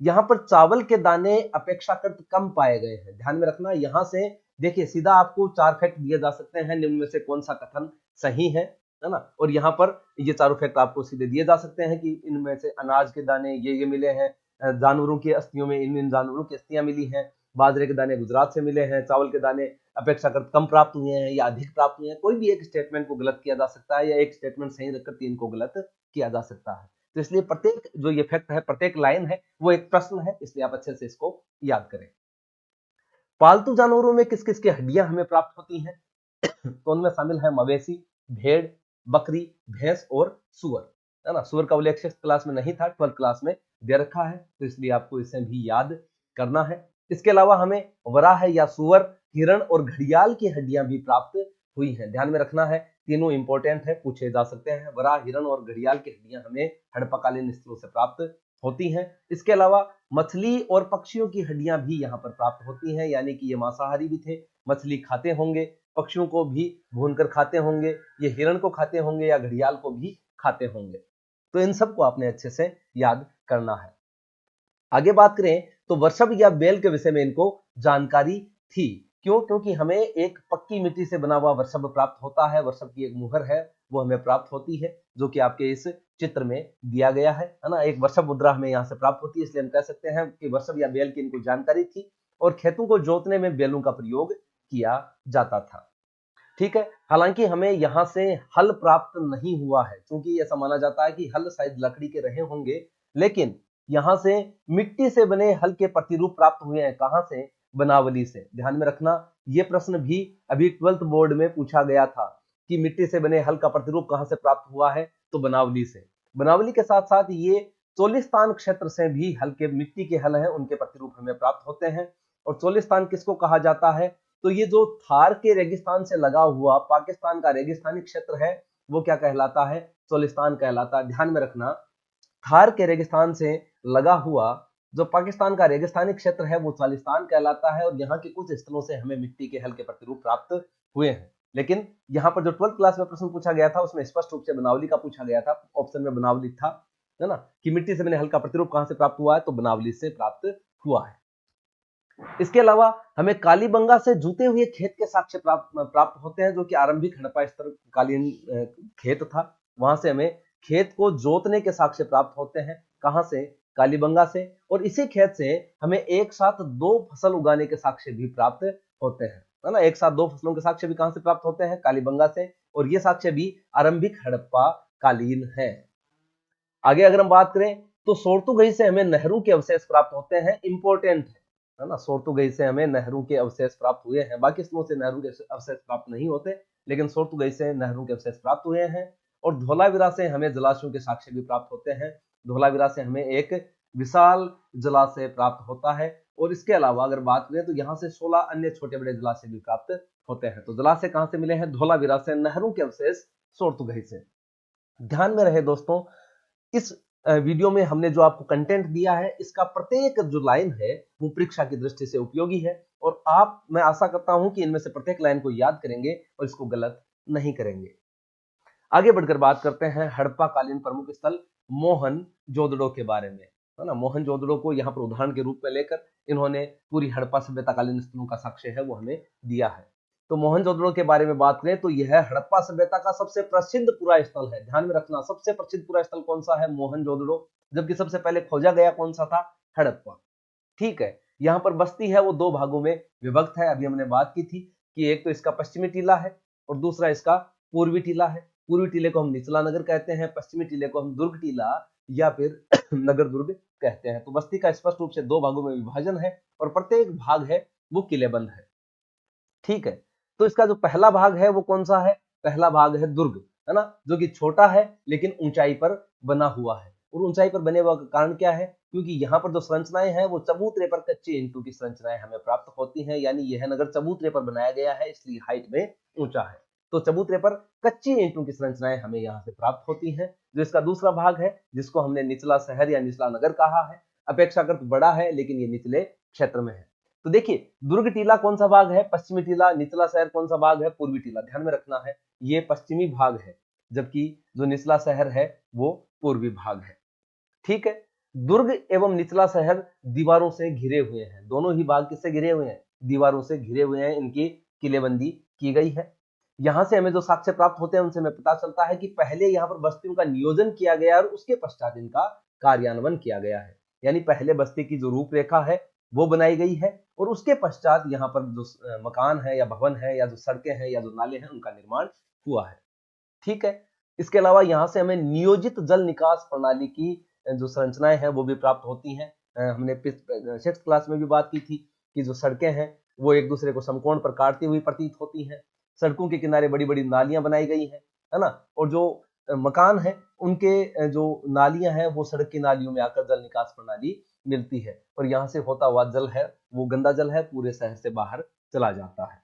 यहाँ पर चावल के दाने अपेक्षाकृत कम पाए गए हैं, ध्यान में रखना। यहाँ से देखिए सीधा आपको 4 फैक्ट दिए जा सकते हैं, निम्न में से कौन सा कथन सही है ना। और यहाँ पर ये चारों फैक्ट आपको सीधे दिए जा सकते हैं कि इनमें से अनाज के दाने ये मिले हैं, जानवरों की अस्थियों में इन जानवरों की अस्थियां मिली हैं, बाजरे के दाने गुजरात से मिले हैं, चावल के दाने अपेक्षाकृत कम प्राप्त हुए हैं या अधिक प्राप्त हुए हैं। कोई भी एक स्टेटमेंट को गलत किया जा सकता है, या एक स्टेटमेंट सही रखकर 3 को गलत किया जा सकता है। तो इसलिए प्रत्येक जो ये फैक्ट है, प्रत्येक लाइन है वो एक प्रश्न है, इसलिए आप अच्छे से इसको याद करें। पालतू जानवरों में किस किस की हड्डियां हमें प्राप्त होती हैं, तो उनमें शामिल है मवेशी, भेड़, बकरी, भैंस और सुअर, है ना। सुअर का उल्लेख 6th क्लास में नहीं था, 12th क्लास में दे रखा है, तो इसलिए आपको इसे भी याद करना है। इसके अलावा हमें वराह या सुअर, हिरण और घड़ियाल की हड्डियां भी प्राप्त हुई हैं, ध्यान में रखना है। तीनों इंपॉर्टेंट है, पूछे जा सकते हैं। वराह, हिरण और घड़ियाल की हड्डियां हमें हड़प्पाकालीन स्थलों से प्राप्त होती हैं। इसके अलावा मछली और पक्षियों की हड्डियां भी यहाँ पर प्राप्त होती हैं, यानी कि ये मांसाहारी भी थे, मछली खाते होंगे, पक्षियों को भी भूनकर खाते होंगे, ये हिरण को खाते होंगे या घड़ियाल को भी खाते होंगे। तो इन सबको आपने अच्छे से याद करना है। आगे बात करें तो वर्षभ या बेल के विषय में इनको जानकारी थी। क्यों? क्योंकि हमें एक पक्की मिट्टी से बना हुआ वर्षभ प्राप्त होता है, वर्षभ की एक मुहर है वो हमें प्राप्त होती है, जो कि आपके इस चित्र में दिया गया है ना। एक वर्षभ मुद्रा हमें यहाँ से प्राप्त होती है, इसलिए हम कह सकते हैं कि वर्षभ या बेल की इनको जानकारी थी, और खेतों को जोतने में बेलों का प्रयोग किया जाता था। ठीक है, हालांकि हमें यहाँ से हल प्राप्त नहीं हुआ है, क्योंकि ऐसा माना जाता है कि हल शायद लकड़ी के रहे होंगे, लेकिन यहाँ से मिट्टी से बने हल के प्रतिरूप प्राप्त हुए हैं। कहां से? बनावली से। ध्यान में रखना, यह प्रश्न भी अभी 12th बोर्ड में पूछा गया था कि मिट्टी से बने हल का प्रतिरूप कहां से प्राप्त हुआ है, तो बनावली से। बनावली के साथ साथ ये चोलिस्तान क्षेत्र से भी हल्के मिट्टी के हल हैं उनके प्रतिरूप हमें प्राप्त होते हैं। और चोलिस्तान किसको कहा जाता है, तो ये जो थार के रेगिस्तान से लगा हुआ पाकिस्तान का रेगिस्तानी क्षेत्र है वो क्या कहलाता है, चोलिस्तान कहलाता है। ध्यान में रखना, थार के रेगिस्तान से लगा हुआ जो पाकिस्तान का रेगिस्तानी क्षेत्र है वो चोलिस्तान कहलाता है, और यहाँ के कुछ स्थलों से हमें मिट्टी के हल के प्रतिरूप प्राप्त हुए हैं। लेकिन यहाँ पर जो 12th क्लास में प्रश्न पूछा गया था उसमें स्पष्ट रूप से बनावली का पूछा गया था, ऑप्शन में बनावली था, है ना, कि मिट्टी से बने हल का प्रतिरूप कहां से प्राप्त हुआ है, तो बनावली से प्राप्त हुआ है। इसके अलावा हमें कालीबंगा से जूते हुए खेत के साक्ष्य प्राप्त होते हैं, जो कि आरंभिक हड़प्पा स्तर कालीन खेत था। वहां से हमें खेत को जोतने के साक्ष्य प्राप्त होते हैं, कहां से, कालीबंगा से। और इसी खेत से हमें एक साथ 2 फसल उगाने के साक्ष्य भी प्राप्त होते हैं, है ना। एक साथ 2 फसलों के साक्ष्य भी कहां से प्राप्त होते हैं, कालीबंगा से, और ये साक्ष्य भी आरंभिक हड़प्पा कालीन है। आगे अगर हम बात करें तो सोर्तुगई से हमें नहरों के अवशेष प्राप्त होते हैं, इंपॉर्टेंट है ना। सोर्तुगई से हमें नहरों के अवशेष प्राप्त हुए हैं, बाकी स्थलों से नहरों के अवशेष प्राप्त नहीं होते, लेकिन सोर्तुगई से नहरों के अवशेष प्राप्त हुए हैं। और धोलावीरा से हमें जलाशयों के साक्ष्य भी प्राप्त होते हैं। धोलावीरा से हमें एक विशाल जलाशय प्राप्त होता है। और इसके अलावा अगर बात करें तो यहाँ से 16 अन्य छोटे बड़े जलाशय भी प्राप्त होते हैं। तो जलाशय कहां से मिले हैं, धोलावीरा से, नहरों के अवशेष सोर्तुगई से। ध्यान में रहे दोस्तों, इस वीडियो में हमने जो आपको कंटेंट दिया है इसका प्रत्येक जो लाइन है वो परीक्षा की दृष्टि से उपयोगी है, और आप, मैं आशा करता हूं कि इनमें से प्रत्येक लाइन को याद करेंगे और इसको गलत नहीं करेंगे। आगे बढ़कर बात करते हैं हड़प्पा कालीन प्रमुख स्थल मोहनजोदड़ो के बारे में, है ना। मोहनजोदड़ो को यहाँ पर उदाहरण के रूप में लेकर इन्होंने पूरी हड़प्पा सभ्यता कालीन स्थलों का साक्ष्य है वो हमें दिया है। तो मोहनजोदड़ो के बारे में बात करें तो यह हड़प्पा सभ्यता का सबसे प्रसिद्ध पुरा स्थल है। ध्यान में रखना, सबसे प्रसिद्ध पुरा स्थल कौन सा है, मोहनजोदड़ो, जबकि सबसे पहले खोजा गया कौन सा था, हड़प्पा। ठीक है, यहाँ पर बस्ती है वो 2 भागों में विभक्त है। अभी हमने बात की थी कि एक तो इसका पश्चिमी टीला है और दूसरा इसका पूर्वी टीला है। पूर्वी टीले को हम निचला नगर कहते हैं, पश्चिमी टीले को हम दुर्ग टीला या फिर नगर दुर्ग कहते हैं। तो बस्ती का स्पष्ट रूप से 2 भागों में विभाजन है और प्रत्येक भाग है वो किलेबंद है। ठीक है, तो इसका जो पहला भाग है वो कौन सा है, पहला भाग है दुर्ग, है ना, जो कि छोटा है लेकिन ऊंचाई पर बना हुआ है। और ऊंचाई पर बने हुआ का कारण क्या है, क्योंकि यहाँ पर जो संरचनाएं हैं वो चबूतरे पर कच्चे ईंटों की संरचनाएं हमें प्राप्त होती हैं, यानी यह नगर चबूतरे पर बनाया गया है इसलिए हाइट में ऊंचा है। तो चबूतरे पर कच्ची ईंटों की संरचनाएं हमें यहाँ से प्राप्त होती हैं। जो इसका दूसरा भाग है जिसको हमने निचला शहर या निचला नगर कहा है, अपेक्षाकृत बड़ा है लेकिन ये निचले क्षेत्र में है। तो देखिए, दुर्ग टीला कौन सा भाग है, पश्चिमी टीला, निचला शहर कौन सा भाग है, पूर्वी टीला। ध्यान में रखना है ये पश्चिमी भाग है, जबकि जो निचला शहर है वो पूर्वी भाग है। ठीक है, दुर्ग एवं निचला शहर दीवारों से घिरे हुए हैं। दोनों ही भाग किससे घिरे हुए हैं, दीवारों से घिरे हुए हैं, इनकी किलेबंदी की गई है। यहां से हमें जो साक्ष्य प्राप्त होते हैं उनसे हमें पता चलता है कि पहले यहाँ पर बस्तियों का नियोजन किया गया और उसके पश्चात इनका कार्यान्वयन किया गया है। यानी पहले बस्ती की जो रूपरेखा है वो बनाई गई है और उसके पश्चात यहाँ पर जो मकान है या भवन है या जो सड़कें हैं या जो नाले हैं उनका निर्माण हुआ है। ठीक है, इसके अलावा यहाँ से हमें नियोजित जल निकास प्रणाली की जो संरचनाएं हैं वो भी प्राप्त होती हैं। हमने 6th क्लास में भी बात की थी कि जो सड़कें हैं वो एक दूसरे को समकोण पर काटती हुई प्रतीत होती हैं। सड़कों के किनारे बड़ी बड़ी नालियां बनाई गई हैं, है ना, और जो मकान है उनके जो नालियां हैं वो सड़क की नालियों में आकर जल निकास प्रणाली मिलती है, और यहाँ से होता हुआ जल है वो गंदा जल है पूरे शहर से बाहर चला जाता है।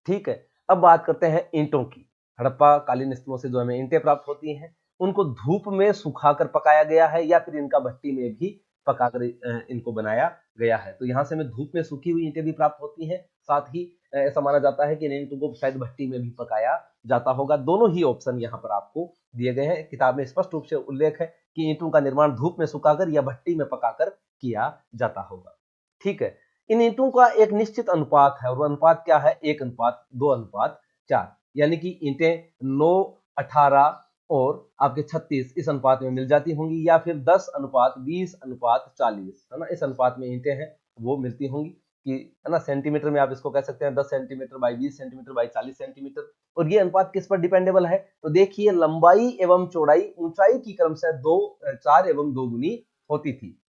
ठीक है, अब बात करते हैं ईंटों की। हड़प्पा कालीन स्थलों से जो हमें ईंटें प्राप्त होती हैं उनको धूप में सुखाकर पकाया गया है या फिर इनका भट्टी में भी पकाकर इनको बनाया गया है। तो यहाँ से हमें धूप में सूखी हुई ईंटें भी प्राप्त होती हैं, साथ ही ऐसा माना जाता है कि इन ईंटों को शायद भट्टी में भी पकाया जाता होगा। दोनों ही ऑप्शन यहाँ पर आपको दिए गए हैं। किताब में स्पष्ट रूप से उल्लेख है कि ईंटों का निर्माण धूप में सुखाकर या भट्टी में पकाकर किया जाता होगा। ठीक है, इन ईंटों का एक निश्चित अनुपात है और वो अनुपात क्या है, 1:2:4, यानी कि ईंटें 9, 18 और आपके 36 इस अनुपात में मिल जाती होंगी, या फिर 10:20:40, है ना, इस अनुपात में ईंटें हैं वो मिलती होंगी कि, है ना, सेंटीमीटर में आप इसको कह सकते हैं 10 centimetre by 20 centimetre by 40 centimetre. और ये अनुपात किस पर डिपेंडेबल है, तो देखिए लंबाई एवं चौड़ाई ऊंचाई की क्रमशः 4 एवं 2 गुनी होती थी।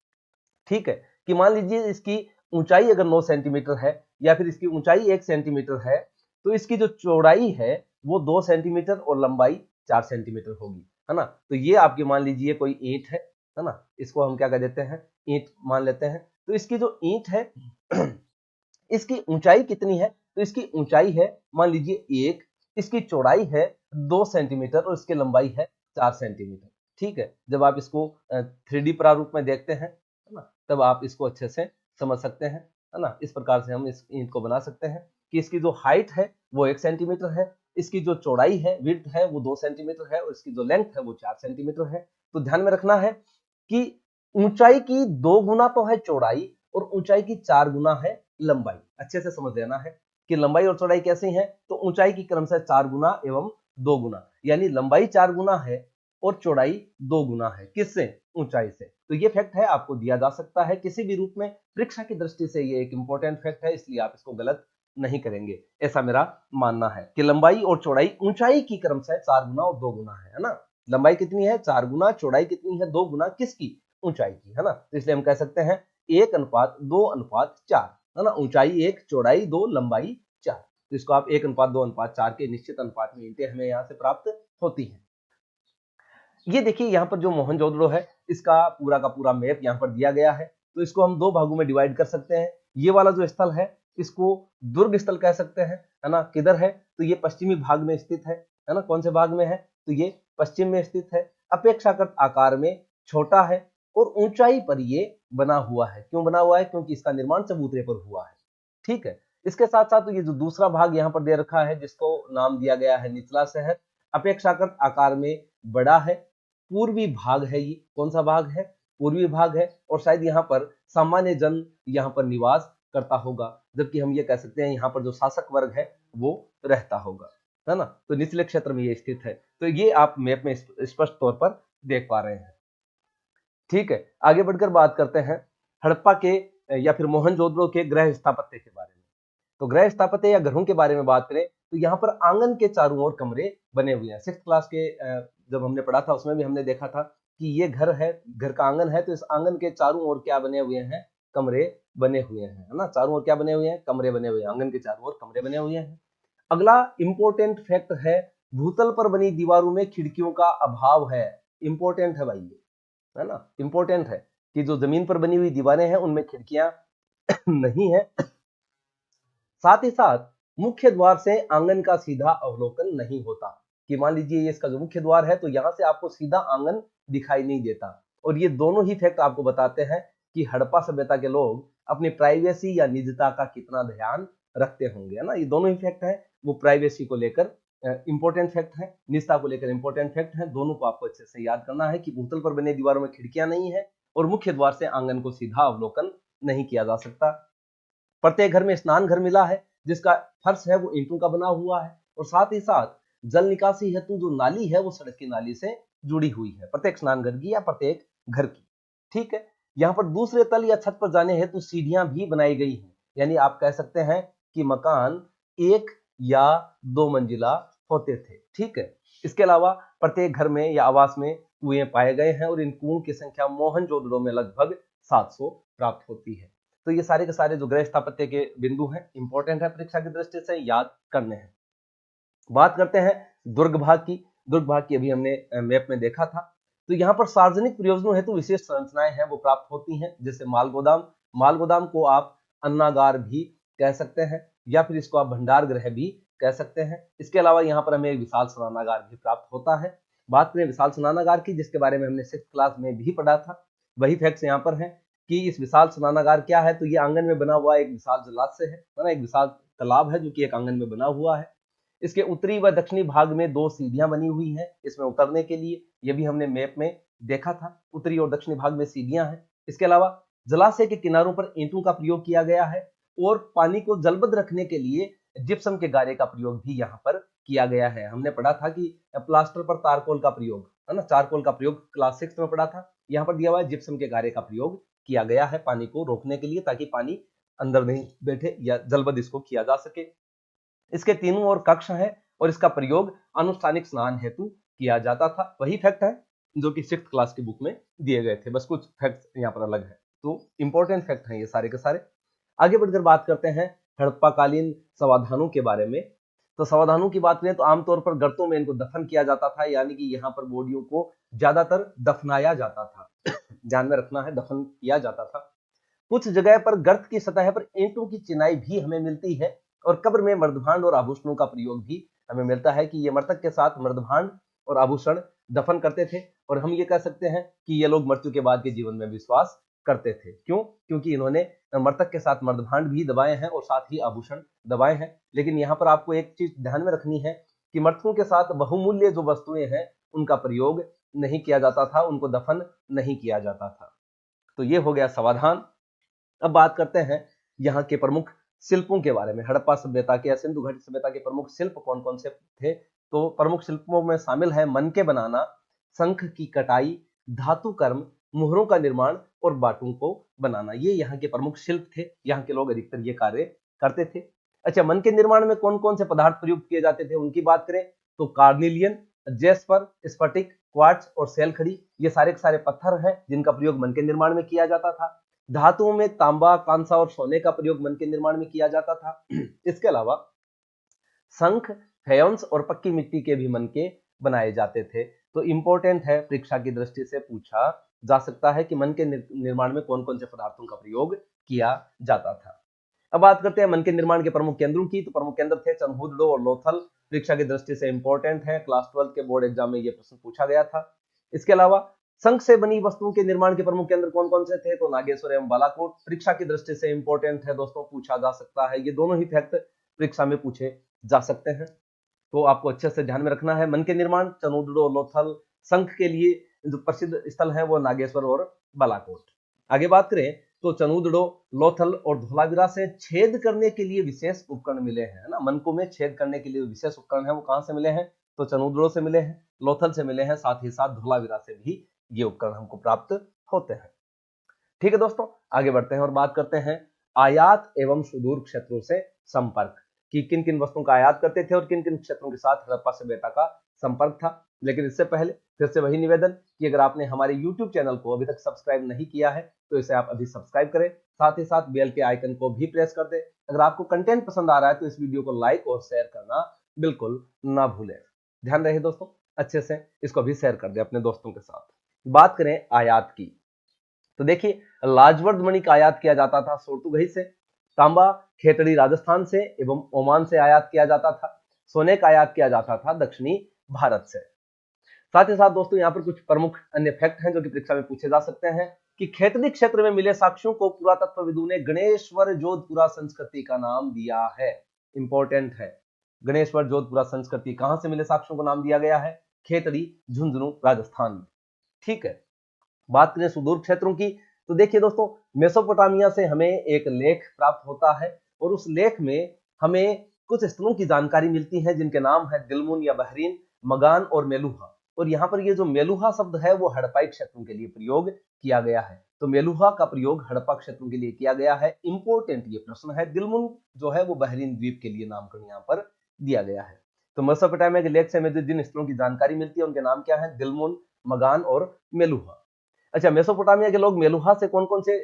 ठीक है, कि मान लीजिए इसकी ऊंचाई अगर 9 सेंटीमीटर है या फिर इसकी ऊंचाई 1 सेंटीमीटर है, तो इसकी जो चौड़ाई है वो 2 सेंटीमीटर और लंबाई 4 सेंटीमीटर होगी, है ना। तो ये आपकी मान लीजिए कोई ईंट है ना, इसको हम क्या कह देते हैं, ईंट मान लेते हैं। तो इसकी जो ईंट है इसकी ऊंचाई कितनी है, तो इसकी ऊंचाई है मान लीजिए 1, इसकी चौड़ाई है 2 सेंटीमीटर और इसकी लंबाई है 4 सेंटीमीटर। ठीक है, जब आप इसको 3D प्रारूप में देखते हैं, है ना, तब आप इसको अच्छे से समझ सकते हैं, है ना। इस प्रकार से हम इस ईंट को बना सकते हैं कि इसकी जो हाइट है वो 1 सेंटीमीटर है, इसकी जो चौड़ाई है, विड्थ है, वो 2 सेंटीमीटर है और इसकी जो लेंथ है वो 4 सेंटीमीटर है। तो ध्यान में रखना है कि ऊंचाई की 2 गुना तो है चौड़ाई और ऊंचाई की 4 गुना है लंबाई। अच्छे से समझ लेना है कि लंबाई और चौड़ाई कैसी है, तो ऊंचाई की क्रमशः 4 गुना एवं 2 गुना, यानी लंबाई 4 गुना है और चौड़ाई 2 गुना है, किससे, ऊंचाई से। तो ये फैक्ट है, आपको दिया जा सकता है किसी भी रूप में, परीक्षा की दृष्टि से ये एक इंपॉर्टेंट फैक्ट है, इसलिए आप इसको गलत नहीं करेंगे, ऐसा मेरा मानना है कि लंबाई और चौड़ाई ऊंचाई की क्रमशः 4 गुना और 2 गुना है ना। लंबाई कितनी है, 4 गुना, चौड़ाई कितनी है, 2 गुना, किसकी, ऊंचाई की, है ना। तो इसलिए हम कह सकते हैं 1:2:4, है ना। ऊंचाई 1, चौड़ाई 2, लंबाई 4। तो इसको आप 1:2:4 के निश्चित अनुपात में ईंटें हमें यहाँ से प्राप्त होती हैं। ये देखिए यहाँ पर जो मोहनजोदड़ो है, इसका पूरा का पूरा मैप यहाँ पर दिया गया है। तो इसको हम 2 भागों में डिवाइड कर सकते हैं। ये वाला जो स्थल है इसको दुर्ग स्थल कह सकते हैं, है ना। किधर है, तो ये पश्चिमी भाग में स्थित है ना। कौन से भाग में है, तो ये पश्चिम में स्थित है। अपेक्षाकृत आकार में छोटा है और ऊंचाई पर ये बना हुआ है। क्यों बना हुआ है, क्योंकि इसका निर्माण चबूतरे पर हुआ है। ठीक है, इसके साथ साथ ये जो दूसरा भाग यहाँ पर दे रखा है, जिसको नाम दिया गया है निचला शहर, अपेक्षाकृत आकार में बड़ा है। पूर्वी भाग है, ये कौन सा भाग है, पूर्वी भाग है, और शायद यहाँ पर सामान्य जन यहाँ पर निवास करता होगा, जबकि हम ये कह सकते हैं यहाँ पर जो शासक वर्ग है वो रहता होगा, है ना। तो निचले क्षेत्र में ये स्थित है। तो ये आप मैप में स्पष्ट तौर पर देख पा रहे हैं। ठीक है, आगे बढ़कर बात करते हैं हड़प्पा के या फिर मोहनजोदड़ो के गृह स्थापत्य के बारे में। तो गृह स्थापत्य या घरों के बारे में बात करें तो यहाँ पर आंगन के चारों ओर कमरे बने हुए हैं। 6th क्लास के जब हमने पढ़ा था उसमें भी हमने देखा था कि ये घर है, घर का आंगन है, तो इस आंगन के चारों ओर क्या बने हुए हैं, कमरे बने हुए हैं, है ना। चारों ओर क्या बने हुए हैं, कमरे बने हुए हैं, आंगन के चारों ओर कमरे बने हुए हैं। अगला इंपॉर्टेंट फैक्ट है, भूतल पर बनी दीवारों में खिड़कियों का अभाव है। इंपॉर्टेंट है भाई, है ना, इंपॉर्टेंट है कि जो जमीन पर बनी हुई दीवारें हैं उनमें खिड़कियां नहीं है। साथ ही साथ मुख्य द्वार से आंगन का सीधा अवलोकन नहीं होता, कि मान लीजिए ये इसका जो मुख्य द्वार है तो यहां से आपको सीधा आंगन दिखाई नहीं देता। और ये दोनों ही फैक्ट आपको बताते हैं कि हड़प्पा सभ्यता के लोग अपनी प्राइवेसी या निजता का कितना ध्यान रखते होंगे, है ना। ये दोनों ही फैक्ट है, वो प्राइवेसी को लेकर इंपॉर्टेंट फैक्ट है, निजता को लेकर इंपॉर्टेंट फैक्ट है। दोनों को आपको अच्छे से याद करना है कि भूतल पर बने दीवारों में खिड़कियां नहीं है और मुख्य द्वार से आंगन को सीधा अवलोकन नहीं किया जा सकता। प्रत्येक घर में स्नान घर मिला है, जिसका फर्श है वो ईंटों का बना हुआ है, और साथ ही साथ जल निकासी हेतु जो नाली है वो सड़क की नाली से जुड़ी हुई है, प्रत्येक स्नान घर की या प्रत्येक घर की। ठीक है, यहाँ पर दूसरे तल या छत पर जाने हेतु सीढ़ियां भी बनाई गई हैं, यानी आप कह सकते हैं कि मकान 1 या 2 मंजिला होते थे। ठीक है, इसके अलावा प्रत्येक घर में या आवास में कुएं पाए गए हैं और इन कुओं की संख्या मोहनजोदड़ो में लगभग 700 प्राप्त होती है। तो ये सारे के सारे जो गृह स्थापत्य के बिंदु हैं, इंपॉर्टेंट है, परीक्षा की दृष्टि से याद करने हैं। बात करते हैं दुर्ग भाग की। दुर्ग भाग की अभी हमने मैप में देखा था। तो यहाँ पर सार्वजनिक प्रयोजनों हेतु विशेष संरचनाएं हैं वो प्राप्त होती हैं, जैसे माल गोदाम। माल गोदाम को आप अन्नागार भी कह सकते हैं या फिर इसको आप भंडार गृह भी कह सकते हैं। इसके अलावा यहाँ पर हमें एक विशाल स्नानागार भी प्राप्त होता है। बात करें विशाल स्नानागार की, जिसके बारे में हमने 6th क्लास में भी पढ़ा था, वही फैक्ट्स यहाँ पर हैं कि इस विशाल स्नानागार क्या है, तो ये आंगन में बना हुआ एक विशाल जलाशय है ना, एक विशाल तालाब है जो कि एक आंगन में बना हुआ है। इसके उत्तरी व दक्षिणी भाग में 2 सीढ़ियां बनी हुई हैं इसमें उतरने के लिए, ये भी हमने मैप में देखा था, उत्तरी और दक्षिणी भाग में सीढ़ियां हैं। इसके अलावा जलाशय के किनारों पर ईंटों का प्रयोग किया गया है और पानी को जलबद्ध रखने के लिए जिप्सम के गारे का प्रयोग भी यहाँ पर किया गया है। हमने पढ़ा था कि प्लास्टर पर तारकोल का प्रयोग, है ना, चारकोल का प्रयोग क्लास 6 में पढ़ा था। यहाँ पर दिया हुआ है जिप्सम के गारे का प्रयोग किया गया है पानी को रोकने के लिए, ताकि पानी अंदर नहीं बैठे या जलबद्ध इसको किया जा सके। इसके तीनों ओर कक्ष है और इसका प्रयोग अनुष्ठानिक स्नान हेतु किया जाता था। वही फैक्ट है जो कि 6th क्लास की बुक में दिए गए थे, बस कुछ फैक्ट यहाँ पर अलग है। तो इंपॉर्टेंट फैक्ट हैं ये सारे के सारे। आगे बढ़कर बात करते हैं हड़प्पा कालीन समाधानों के बारे में। तो समाधानों की बात करें तो आमतौर पर गर्तों में इनको दफन किया जाता था, यानी कि यहाँ पर बॉडियों को ज्यादातर दफनाया जाता था। ध्यान में रखना है, दफन किया जाता था। कुछ जगह पर गर्त की सतह पर ईंटों की चिनाई भी हमें मिलती है और कब्र में मर्दभांड और आभूषणों का प्रयोग भी हमें मिलता है कि ये मृतक के साथ मर्दभांड और आभूषण दफन करते थे। और हम ये कह सकते हैं कि ये लोग मृत्यु के बाद के जीवन में विश्वास करते थे। क्यों? क्योंकि इन्होंने मृतक के साथ मर्दभांड भी दबाए हैं और साथ ही आभूषण दबाए हैं। लेकिन यहाँ पर आपको एक चीज ध्यान में रखनी है कि मृतकों के साथ बहुमूल्य जो वस्तुएं हैं उनका प्रयोग नहीं किया जाता था, उनको दफन नहीं किया जाता था। तो ये हो गया समाधान। अब बात करते हैं यहाँ के प्रमुख शिल्पों के बारे में। हड़प्पा सभ्यता के या सिंधु घाटी सभ्यता के प्रमुख शिल्प कौन कौन से थे? तो प्रमुख शिल्पों में शामिल है मनके बनाना, शंख की कटाई, धातु कर्म, मुहरों का निर्माण और बाटों को बनाना। ये यहाँ के प्रमुख शिल्प थे। यहाँ के लोग अधिकतर ये कार्य करते थे। अच्छा, मन के निर्माण में कौन कौन से पदार्थ प्रयुक्त किए जाते थे उनकी बात करें तो कार्निलियन, जेस्पर, स्फटिक, क्वार्ट्ज और सेलखड़ी, ये सारे के सारे पत्थर हैं जिनका प्रयोग मन के निर्माण में किया जाता था। धातुओं में तांबा, कांसा और सोने का प्रयोग मन के निर्माण में किया जाता था। इसके अलावा शंख, फेयंस और पक्की मिट्टी के भी मनके बनाए जाते थे। तो इंपॉर्टेंट है, परीक्षा की दृष्टि से पूछा जा सकता है कि मन के निर्माण में कौन कौन से पदार्थों का प्रयोग किया जाता था। अब बात करते हैं मन के निर्माण के प्रमुख केंद्रों की। तो प्रमुख केंद्र थे चनहुदड़ो और लोथल। परीक्षा की दृष्टि से इंपॉर्टेंट है, क्लास 12 के बोर्ड एग्जाम में यह प्रश्न पूछा गया था। इसके अलावा शंख से बनी वस्तुओं के निर्माण के प्रमुख केंद्र कौन कौन से थे? तो नागेश्वर एवं बालाकोट। परीक्षा की दृष्टि से इंपॉर्टेंट है दोस्तों, पूछा जा सकता है। ये दोनों ही फैक्ट परीक्षा में पूछे जा सकते हैं, तो आपको अच्छे से ध्यान में रखना है। मन के निर्माण चनहुदड़ो और लोथल, शंख के लिए जो प्रसिद्ध स्थल है वो नागेश्वर और बालाकोट। आगे बात करें तो चनहुदड़ो, लोथल और धोलावीरा से छेद करने के लिए विशेष उपकरण मिले हैं ना। मनकों में छेद करने के लिए विशेष उपकरण है वो कहां से मिले हैं? तो चनहुदड़ो से मिले हैं, लोथल से मिले हैं, साथ ही साथ धोलावीरा से भी ये उपकरण हमको प्राप्त होते हैं। ठीक है दोस्तों, आगे बढ़ते हैं और बात करते हैं आयात एवं सुदूर क्षेत्रों से संपर्क, कि किन किन वस्तुओं का आयात करते थे और किन किन क्षेत्रों के साथ हड़प्पा सभ्यता का संपर्क था। लेकिन इससे पहले फिर से वही निवेदन कि अगर आपने हमारे YouTube चैनल को अभी तक सब्सक्राइब नहीं किया है तो इसे आप अभी सब्सक्राइब करें, साथ ही साथ बेल के आइकन को भी प्रेस कर दें। अगर आपको कंटेंट पसंद आ रहा है तो इस वीडियो को लाइक और शेयर करना बिल्कुल ना भूलें। ध्यान रहे दोस्तों, अच्छे से इसको भी शेयर कर दें अपने दोस्तों के साथ। बात करें आयात की तो देखिए, लाजवर्द मणि का आयात किया जाता था सोर्तुगही से, तांबा खेतड़ी राजस्थान से एवं ओमान से आयात किया जाता था, सोने का आयात किया जाता था दक्षिणी भारत से। साथ ही साथ दोस्तों यहाँ पर कुछ प्रमुख अन्य फैक्ट हैं जो कि परीक्षा में पूछे जा सकते हैं कि खेतड़ी क्षेत्र में मिले साक्ष्यों को पुरातत्वविदों ने गणेश्वर जोधपुरा संस्कृति का नाम दिया है। इंपॉर्टेंट है, गणेश्वर जोधपुरा संस्कृति कहां से मिले साक्ष्यों को नाम दिया गया है? खेतड़ी, झुंझुनू, राजस्थान में। ठीक है, बात करें सुदूर क्षेत्रों की तो देखिए दोस्तों, मेसोपोटामिया से हमें एक लेख प्राप्त होता है और उस लेख में हमें कुछ स्थलों की जानकारी मिलती है जिनके नाम है दिलमुन या बहरीन, मगान और मेलुहा। और यहाँ पर ये जो मेलुहा शब्द है वो हड़प्पाई क्षेत्रों के लिए प्रयोग किया गया है। तो मेलुहा का प्रयोग हड़प्पा क्षेत्रों के लिए किया गया है। इंपॉर्टेंट ये प्रश्न है। दिलमुन जो है वो बहरीन द्वीप के लिए नामकरण यहाँ पर दिया गया है। तो मेसोपोटामिया के लेख से हमें जिन स्थलों की जानकारी मिलती है उनके नाम क्या है? दिलमुन, मगान और मेलुहा। अच्छा, मेसोपोटामिया के लोग मेलुहा से कौन कौन से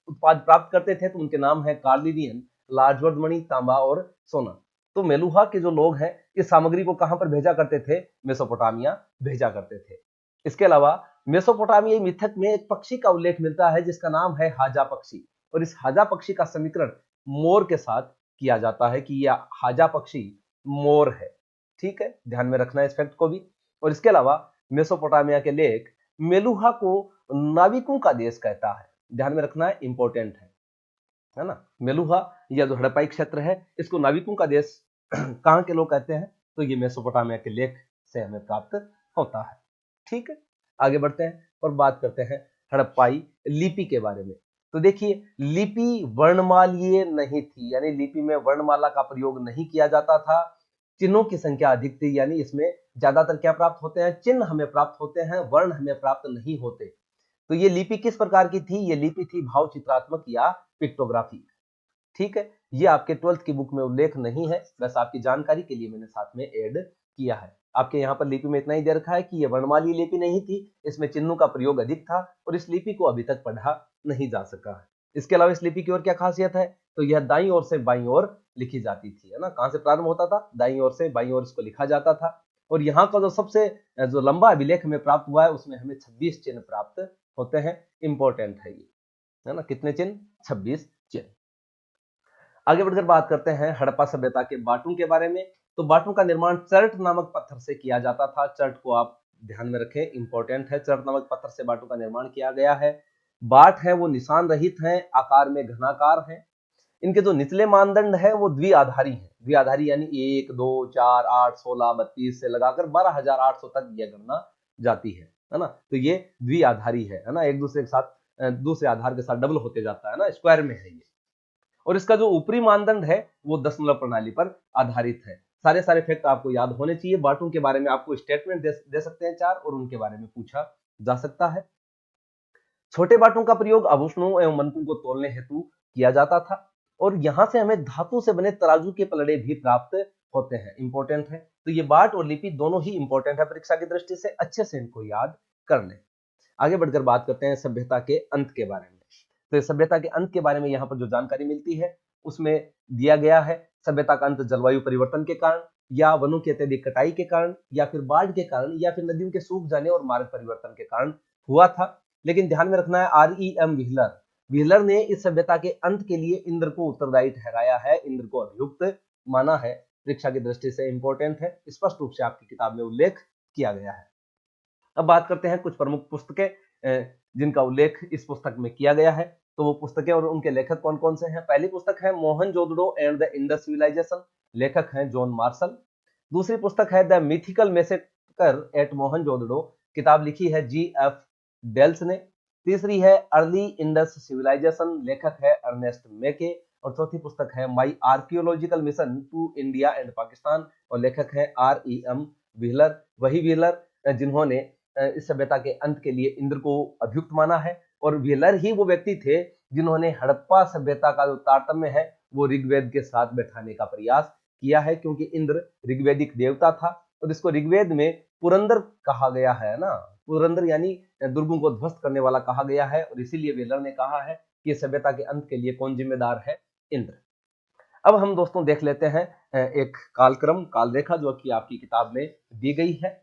उत्पाद प्राप्त करते थे? तो उनके नाम है कार्लिनियन, लाजवर्द मणि, तांबा और सोना। तो मेलुहा के जो लोग हैं इस सामग्री को कहां पर भेजा करते थे? मेसोपोटामिया भेजा करते थे। इसके अलावा मेसोपोटामियाई मिथक में एक पक्षी का उल्लेख मिलता है जिसका नाम है हाजा पक्षी, और इस हाजा पक्षी का समीकरण मोर के साथ किया जाता है कि यह हाजा पक्षी मोर है। ठीक है, ध्यान में रखना इस फैक्ट को भी। और इसके अलावा मेसोपोटामिया के लेख मेलुहा को नाविकों का देश कहता है। ध्यान में रखना है, इंपॉर्टेंट है ना। मेलुहा या जो हड़प्पाई क्षेत्र है इसको नाविकों का देश कहां के लोग कहते हैं? तो ये मेसोपोटामिया के लेख से हमें प्राप्त होता है। ठीक है, आगे बढ़ते हैं और बात करते हैं हड़प्पाई लिपि के बारे में। तो देखिए, लिपि वर्णमालीय नहीं थी, यानी लिपि में वर्णमाला का प्रयोग नहीं किया जाता था। चिन्हों की संख्या अधिक थी, यानी इसमें ज्यादातर क्या प्राप्त होते हैं? चिन्ह हमें प्राप्त होते हैं, वर्ण हमें प्राप्त नहीं होते। तो ये लिपि किस प्रकार की थी? ये लिपि थी भाव चित्रात्मक या पिक्टोग्राफी। ठीक है, ये आपके 12th की बुक में उल्लेख नहीं है, बस आपकी जानकारी के लिए मैंने साथ में ऐड किया है। आपके यहाँ पर लिपि में इतना ही दे रखा है कि ये वर्णमाली लिपि नहीं थी, इसमें चिन्हों का प्रयोग अधिक था और इस लिपि को अभी तक पढ़ा नहीं जा सका है। इसके अलावा इस लिपि की और क्या खासियत है, तो यह दाईं ओर से बाईं ओर लिखी जाती थी, है ना। कहां से प्रारंभ होता था, दाईं ओर से बाईं ओर इसको लिखा जाता था। और यहाँ का जो सबसे जो लंबा अभिलेख हमें प्राप्त हुआ है उसमें हमें 26 चिन्ह प्राप्त होते हैं। इंपॉर्टेंट है ये, है ना। कितने चिन्ह, 26 चिन्ह। आगे बढ़कर बात करते हैं हड़प्पा सभ्यता के बाटों के बारे में। तो बाटों का निर्माण चर्ट नामक पत्थर से किया जाता था। चर्ट को आप ध्यान में रखें, इंपॉर्टेंट है। चर्ट नामक पत्थर से बाटों का निर्माण किया गया है। बाट है वो निशान रहित है, आकार में घनाकार है। इनके जो निचले मानदंड है वो द्विआधारी है। द्विआधारी यानी 1, 2, 4, 8, 16, 32 से लगाकर 12,800 तक यह गणना जाती है ना। तो ये द्विआधारी है ना, एक दूसरे के साथ दूसरे आधार के साथ डबल होते जाता है ना, स्क्वायर में है ये। और इसका जो ऊपरी मानदंड है वो दशमलव प्रणाली पर आधारित है। सारे फैक्ट आपको याद होने चाहिए। बाटों के बारे में आपको स्टेटमेंट दे सकते हैं 4 और उनके बारे में पूछा जा सकता है। छोटे बाटों का प्रयोग आभूषणों एवं मनकों को तोलने हेतु किया जाता था। और यहां से हमें धातु से बने तराजू के पलड़े भी प्राप्त होते हैं। इंपॉर्टेंट है। तो ये बाट और लिपि दोनों ही इंपॉर्टेंट है परीक्षा की दृष्टि से, अच्छे से इनको याद कर लें। आगे बढ़कर बात करते हैं सभ्यता के अंत के बारे में। तो सभ्यता के अंत के बारे में यहाँ पर जो जानकारी मिलती है उसमें दिया गया है, सभ्यता का अंत जलवायु परिवर्तन के कारण या वनों की अत्यधिक कटाई के कारण या फिर बाढ़ के कारण या फिर नदियों के सूख जाने और मार्ग परिवर्तन के कारण हुआ था। लेकिन ध्यान में रखना है, REM व्हीलर ने इस सभ्यता के अंत के लिए इंद्र को उत्तरदायी ठहराया है, इंद्र को अभियुक्त माना है। परीक्षा की दृष्टि से इंपॉर्टेंट है, स्पष्ट रूप से आपकी किताब में उल्लेख किया गया है। अब बात करते हैं कुछ प्रमुख पुस्तकें जिनका उल्लेख इस पुस्तक में किया गया है। तो वो पुस्तकें और उनके लेखक कौन कौन से हैं। पहली पुस्तक है Mohenjodaro and the Indus civilization, लेखक हैं जॉन मार्शल। दूसरी पुस्तक है the mythical massacre at Mohenjodaro, किताब लिखी है GF डेल्स ने। तीसरी है अर्ली इंडस सिविलाइजेशन, लेखक है अर्नेस्ट मेके। और चौथी पुस्तक है my archaeological mission to India and Pakistan, और लेखक है REM व्हीलर, वही व्हीलर जिन्होंने इस सभ्यता के अंत के लिए इंद्र को अभियुक्त माना है। और व्हीलर ही वो व्यक्ति थे जिन्होंने हड़प्पा सभ्यता का जो तारतम्य है वो ऋग्वेद के साथ बैठाने का प्रयास किया है, क्योंकि इंद्र ऋग्वेदिक देवता था और इसको ऋग्वेद में पुरंदर कहा गया है ना। पुरंदर यानी दुर्गों को ध्वस्त करने वाला कहा गया है, और इसीलिए व्हीलर ने कहा है कि सभ्यता के अंत के लिए कौन जिम्मेदार है, इंद्र। अब हम दोस्तों देख लेते हैं एक कालक्रम, कालरेखा जो कि आपकी किताब में दी गई है।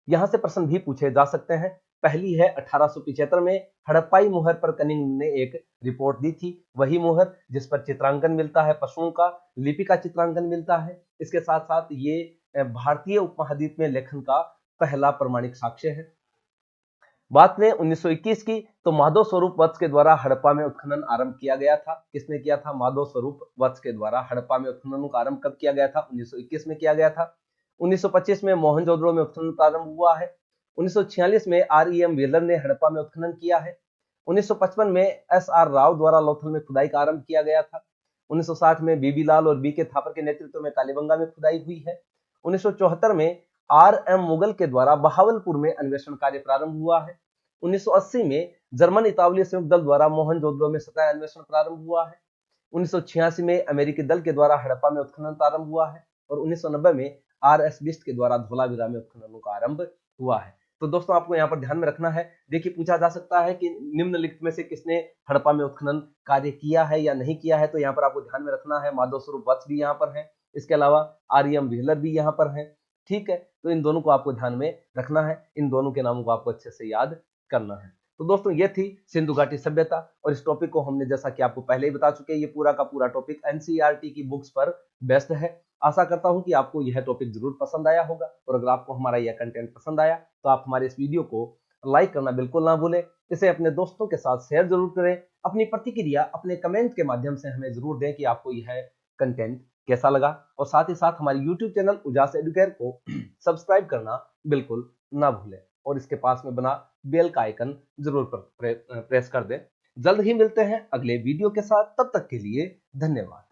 यहां से प्रश्न भी पूछे जा सकते हैं। पहली है 1875 में हड़प्पाई मोहर पर कनिंग ने एक रिपोर्ट दी थी, वही मोहर जिस पर चित्रांकन मिलता है पशुओं का, लिपि का चित्रांकन मिलता है। इसके साथ साथ ये भारतीय उपमहाद्वीप में लेखन का पहला प्रमाणिक साक्ष्य है। बात ने 1921 की, तो माधव स्वरूप वत्स के द्वारा हड़प्पा में उत्खनन आरंभ किया गया था। किसने किया था, माधव स्वरूप वत्स के द्वारा हड़प्पा में उत्खनन का आरंभ कब किया गया था, 1921 में किया गया था। 1925 में मोहनजोदड़ो में उत्खनन प्रारंभ हुआ है। 1946 में REM व्हीलर ने हड़प्पा में उत्खनन किया है। 1955 में SR राव द्वारा लोथल में खुदाई का आरंभ किया गया था। 1960 में BB लाल और BK थापर के नेतृत्व में कालीबंगा में खुदाई हुई है। 1974 में RM मुगल के द्वारा बहावलपुर में अन्वेषण कार्य प्रारंभ हुआ है। 1980 में जर्मन इतालवी संयुक्त दल द्वारा मोहनजोदड़ो में सतह अन्वेषण प्रारंभ हुआ है। 1986 में अमेरिकी दल के द्वारा हड़प्पा में उत्खनन प्रारंभ हुआ है। और 1990 में RS बिस्ट के द्वारा धौलावीरा में उत्खनन का आरंभ हुआ है। तो दोस्तों आपको यहाँ पर ध्यान में रखना है, देखिए पूछा जा सकता है कि निम्नलिखित में से किसने हड़प्पा में उत्खनन कार्य किया है या नहीं किया है। तो यहाँ पर आपको ध्यान में रखना है, माधव स्वरूप वत्स भी यहाँ पर है, इसके अलावा REM व्हीलर भी यहाँ पर है। ठीक है, तो इन दोनों को आपको ध्यान में रखना है, इन दोनों के नामों को आपको अच्छे से याद करना है। तो दोस्तों ये थी सिंधु घाटी सभ्यता, और इस टॉपिक को हमने जैसा कि आपको पहले ही बता चुके हैं, ये पूरा का पूरा टॉपिक NCERT की बुक्स पर बेस्ड है। आशा करता हूं कि आपको यह टॉपिक जरूर पसंद आया होगा, और अगर आपको हमारा यह कंटेंट पसंद आया तो आप हमारे इस वीडियो को लाइक करना बिल्कुल ना भूलें, इसे अपने दोस्तों के साथ शेयर जरूर करें। अपनी प्रतिक्रिया अपने कमेंट के माध्यम से हमें जरूर दें कि आपको यह कंटेंट कैसा लगा, और साथ ही साथ हमारे YouTube चैनल उजास एडुकेयर को सब्सक्राइब करना बिल्कुल ना भूलें, और इसके पास में बना बेल का आइकन जरूर प्रेस कर दें। जल्द ही मिलते हैं अगले वीडियो के साथ, तब तक के लिए धन्यवाद।